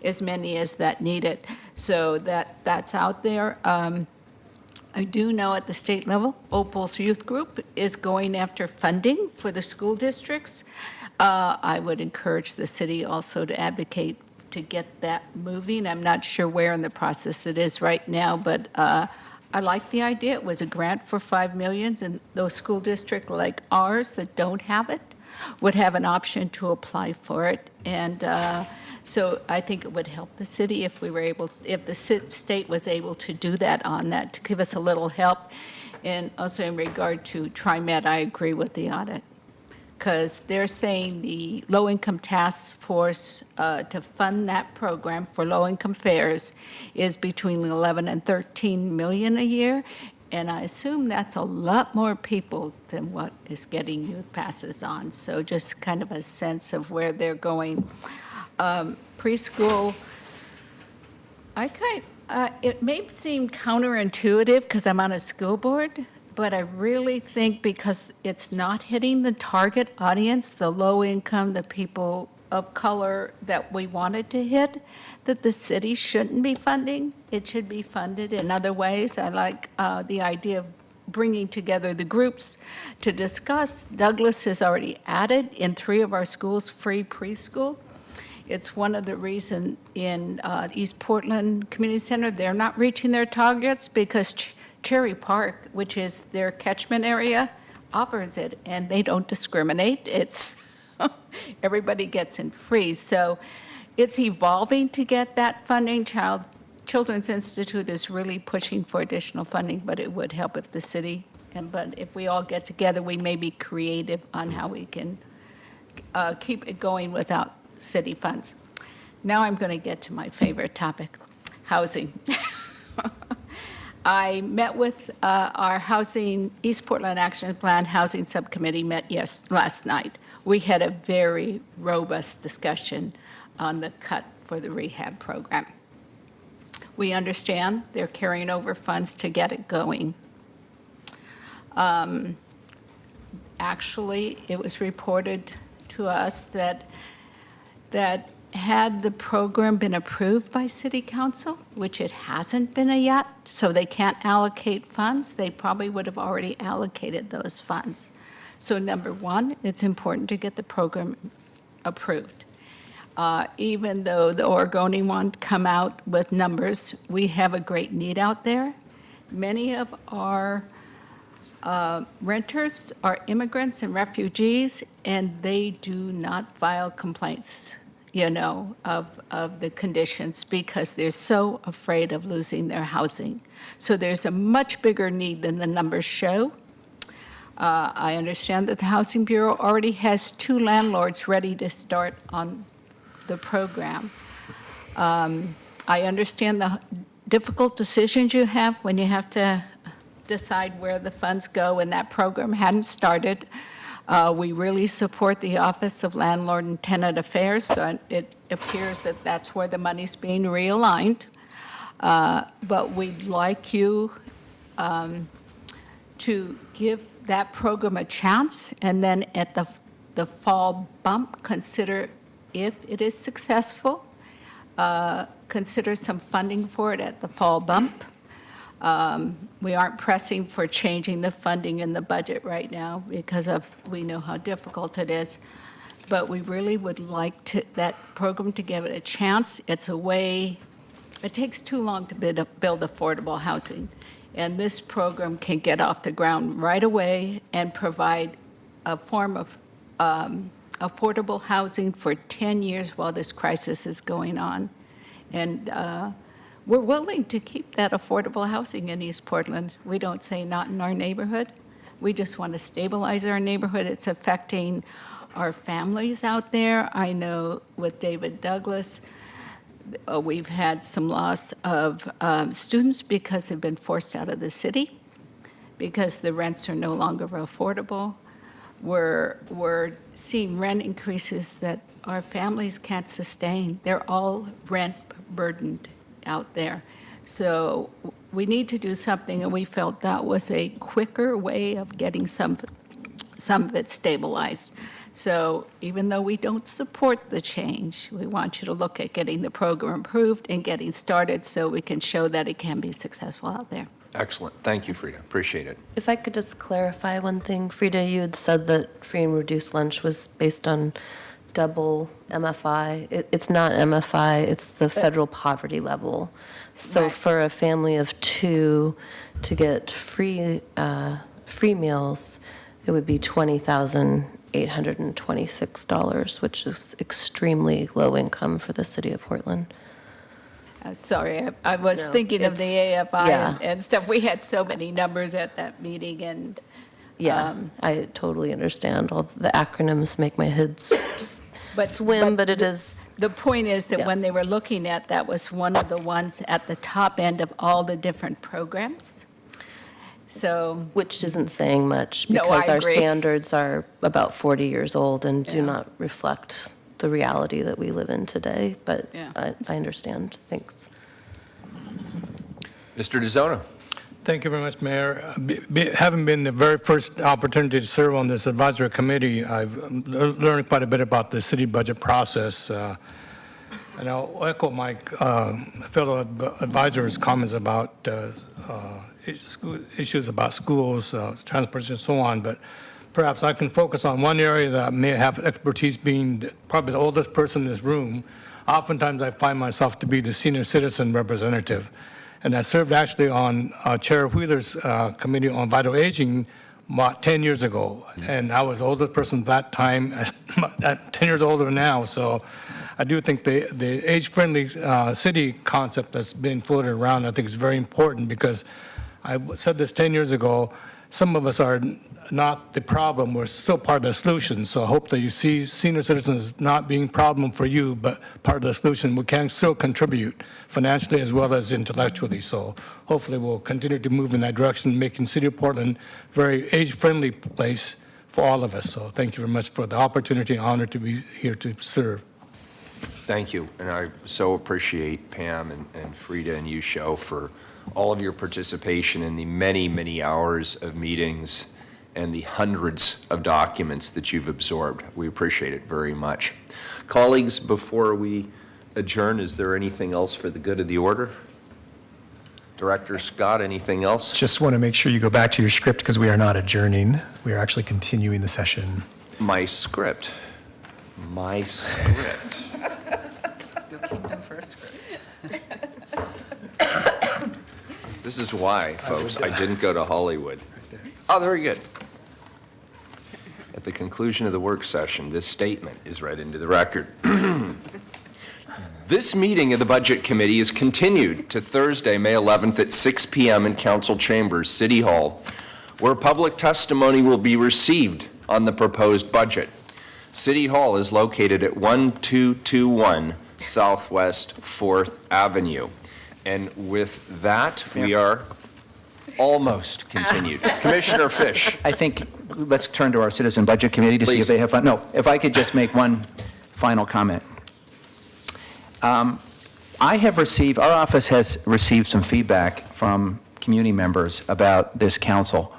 [SPEAKER 7] as many as that need it? So that's out there. I do know at the state level, Opal's youth group is going after funding for the school districts. I would encourage the city also to advocate to get that moving. I'm not sure where in the process it is right now, but I like the idea. It was a grant for $5 million, and those school districts like ours that don't have it would have an option to apply for it. And so I think it would help the city if we were able, if the state was able to do that on that, to give us a little help. And also in regard to TriMet, I agree with the audit, because they're saying the low-income task force to fund that program for low-income fares is between 11 and 13 million a year, and I assume that's a lot more people than what is getting youth passes on. So just kind of a sense of where they're going. Preschool, it may seem counterintuitive because I'm on a school board, but I really think because it's not hitting the target audience, the low income, the people of color that we wanted to hit, that the city shouldn't be funding. It should be funded in other ways. I like the idea of bringing together the groups to discuss. Douglas has already added in 3 of our schools free preschool. It's one of the reasons in East Portland Community Center, they're not reaching their targets because Cherry Park, which is their catchment area, offers it, and they don't discriminate. It's everybody gets in free. So it's evolving to get that funding. Children's Institute is really pushing for additional funding, but it would help if the city, but if we all get together, we may be creative on how we can keep it going without city funds. Now I'm going to get to my favorite topic, housing. I met with our housing, East Portland Action Plan Housing Subcommittee met last night. We had a very robust discussion on the cut for the rehab program. We understand they're carrying over funds to get it going. Actually, it was reported to us that had the program been approved by City Council, which it hasn't been yet, so they can't allocate funds, they probably would have already allocated those funds. So number one, it's important to get the program approved. Even though the Oregonian won't come out with numbers, we have a great need out there. Many of our renters are immigrants and refugees, and they do not file complaints, of the conditions because they're so afraid of losing their housing. So there's a much bigger need than the numbers show. I understand that the Housing Bureau already has 2 landlords ready to start on the program. I understand the difficult decisions you have when you have to decide where the funds go, and that program hadn't started. We really support the Office of Landlord and Tenant Affairs, so it appears that that's where the money's being realigned. But we'd like you to give that program a chance, and then at the fall bump, consider if it is successful, consider some funding for it at the fall bump. We aren't pressing for changing the funding in the budget right now because we know how difficult it is. But we really would like that program to give it a chance. It's a way, it takes too long to build affordable housing. And this program can get off the ground right away and provide a form of affordable housing for 10 years while this crisis is going on. And we're willing to keep that affordable housing in East Portland. We don't say not in our neighborhood, We just want to stabilize our neighborhood. It's affecting our families out there. I know with David Douglas, we've had some loss of students because they've been forced out of the city, because the rents are no longer affordable. We're seeing rent increases that our families can't sustain. They're all rent burdened out there. So we need to do something, and we felt that was a quicker way of getting some of it stabilized. So even though we don't support the change, we want you to look at getting the program improved and getting started so we can show that it can be successful out there.
[SPEAKER 1] Excellent. Thank you, Frida. Appreciate it.
[SPEAKER 8] If I could just clarify one thing, Frida, you had said that free and reduced lunch was based on double MFI. It's not MFI, it's the federal poverty level. So
[SPEAKER 7] Right.
[SPEAKER 8] for a family of two to get free meals, it would be $20,826, which is extremely low income for the city of Portland.
[SPEAKER 7] Sorry, I was
[SPEAKER 8] No,
[SPEAKER 7] thinking of the
[SPEAKER 8] it's-
[SPEAKER 7] AFI
[SPEAKER 8] yeah.
[SPEAKER 7] and stuff. We had so many numbers at that meeting, and
[SPEAKER 8] Yeah, I totally understand. All the acronyms make my head swim, but it is,
[SPEAKER 7] the point is that
[SPEAKER 8] Yeah.
[SPEAKER 7] when they were looking at, that was one of the ones at the top end of all the different programs. So,
[SPEAKER 8] which isn't saying much
[SPEAKER 7] No,
[SPEAKER 8] because
[SPEAKER 7] I
[SPEAKER 8] our
[SPEAKER 7] agree.
[SPEAKER 8] standards are about 40 years old and do
[SPEAKER 7] Yeah.
[SPEAKER 8] not reflect the reality that we live in today. But
[SPEAKER 7] Yeah.
[SPEAKER 8] I understand. Thanks.
[SPEAKER 1] Mr. DeZona?
[SPEAKER 10] Thank you very much, Mayor. Having been the very first opportunity to serve on this advisory committee, I've learned quite a bit about the city budget process. And I'll echo my fellow advisors' comments about issues about schools, transportation, and so on. But perhaps I can focus on one area that I may have expertise, being probably the oldest person in this room. Oftentimes, I find myself to be the senior citizen representative. And I served actually on Chair Wheeler's Committee on Vital Aging about 10 years ago. And I was the oldest person at that time, I'm 10 years older now. So I do think the age-friendly city concept that's been floated around, I think is very important, because I said this 10 years ago, some of us are not the problem, we're still part of the solution. So I hope that you see senior citizens not being a problem for you, but part of the solution. We can still contribute financially as well as intellectually. So hopefully we'll continue to move in that direction, making City of Portland a very age-friendly place for all of us. So thank you very much for the opportunity and honor to be here to serve.
[SPEAKER 1] Thank you, and I so appreciate Pam and Frida and you, Sho, for all of your participation in the many, many hours of meetings and the hundreds of documents that you've absorbed. We appreciate it very much. Colleagues, before we adjourn, is there anything else for the good of the order? Director Scott, anything else?
[SPEAKER 3] Just want to make sure you go back to your script because we are not adjourning. We are actually continuing the session.
[SPEAKER 1] My script. My script.
[SPEAKER 2] Your Kingdom First script.
[SPEAKER 1] This is why, folks, I didn't go to Hollywood. Oh, very good. At the conclusion of the work session, this statement is read into the record. This meeting of the Budget Committee is continued to Thursday, May 11th at 6 p.m. in Council Chambers, City Hall, where public testimony will be received on the proposed budget. City Hall is located at 1221 Southwest 4th Avenue. And with that, we are almost continued. Commissioner Fish.
[SPEAKER 5] I think, let's turn to our Citizen Budget Committee to see
[SPEAKER 1] Please.
[SPEAKER 5] if they have fun. No, if I could just make one final comment. Our office has received some feedback from community members about this council.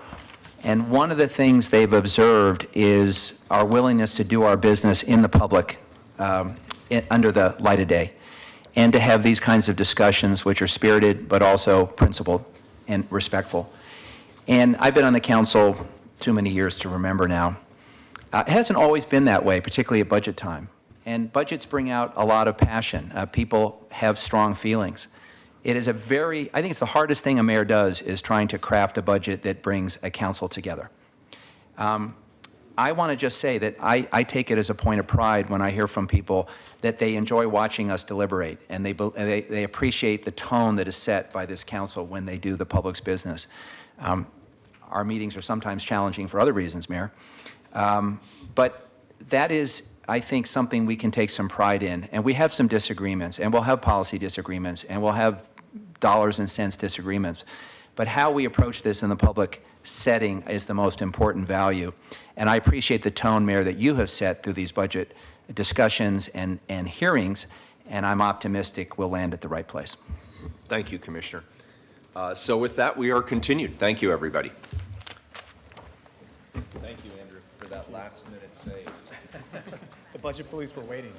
[SPEAKER 5] And one of the things they've observed is our willingness to do our business in the public, under the light of day, and to have these kinds of discussions which are spirited but also principled and respectful. And I've been on the council too many years to remember now. It hasn't always been that way, particularly at budget time. And budgets bring out a lot of passion. People have strong feelings. It is I think it's the hardest thing a mayor does, is trying to craft a budget that brings a council together. I want to just say that I take it as a point of pride when I hear from people that they enjoy watching us deliberate, and they appreciate the tone that is set by this council when they do the public's business. Our meetings are sometimes challenging for other reasons, Mayor. But that is, I think, something we can take some pride in. And we have some disagreements, and we'll have policy disagreements, and we'll have dollars and cents disagreements. But how we approach this in the public setting is the most important value. And I appreciate the tone, Mayor, that you have set through these budget discussions and hearings, and I'm optimistic we'll land at the right place.
[SPEAKER 1] Thank you, Commissioner. So with that, we are continued. Thank you, everybody. Thank you, Andrew, for that last-minute save.
[SPEAKER 3] The budget police were waiting.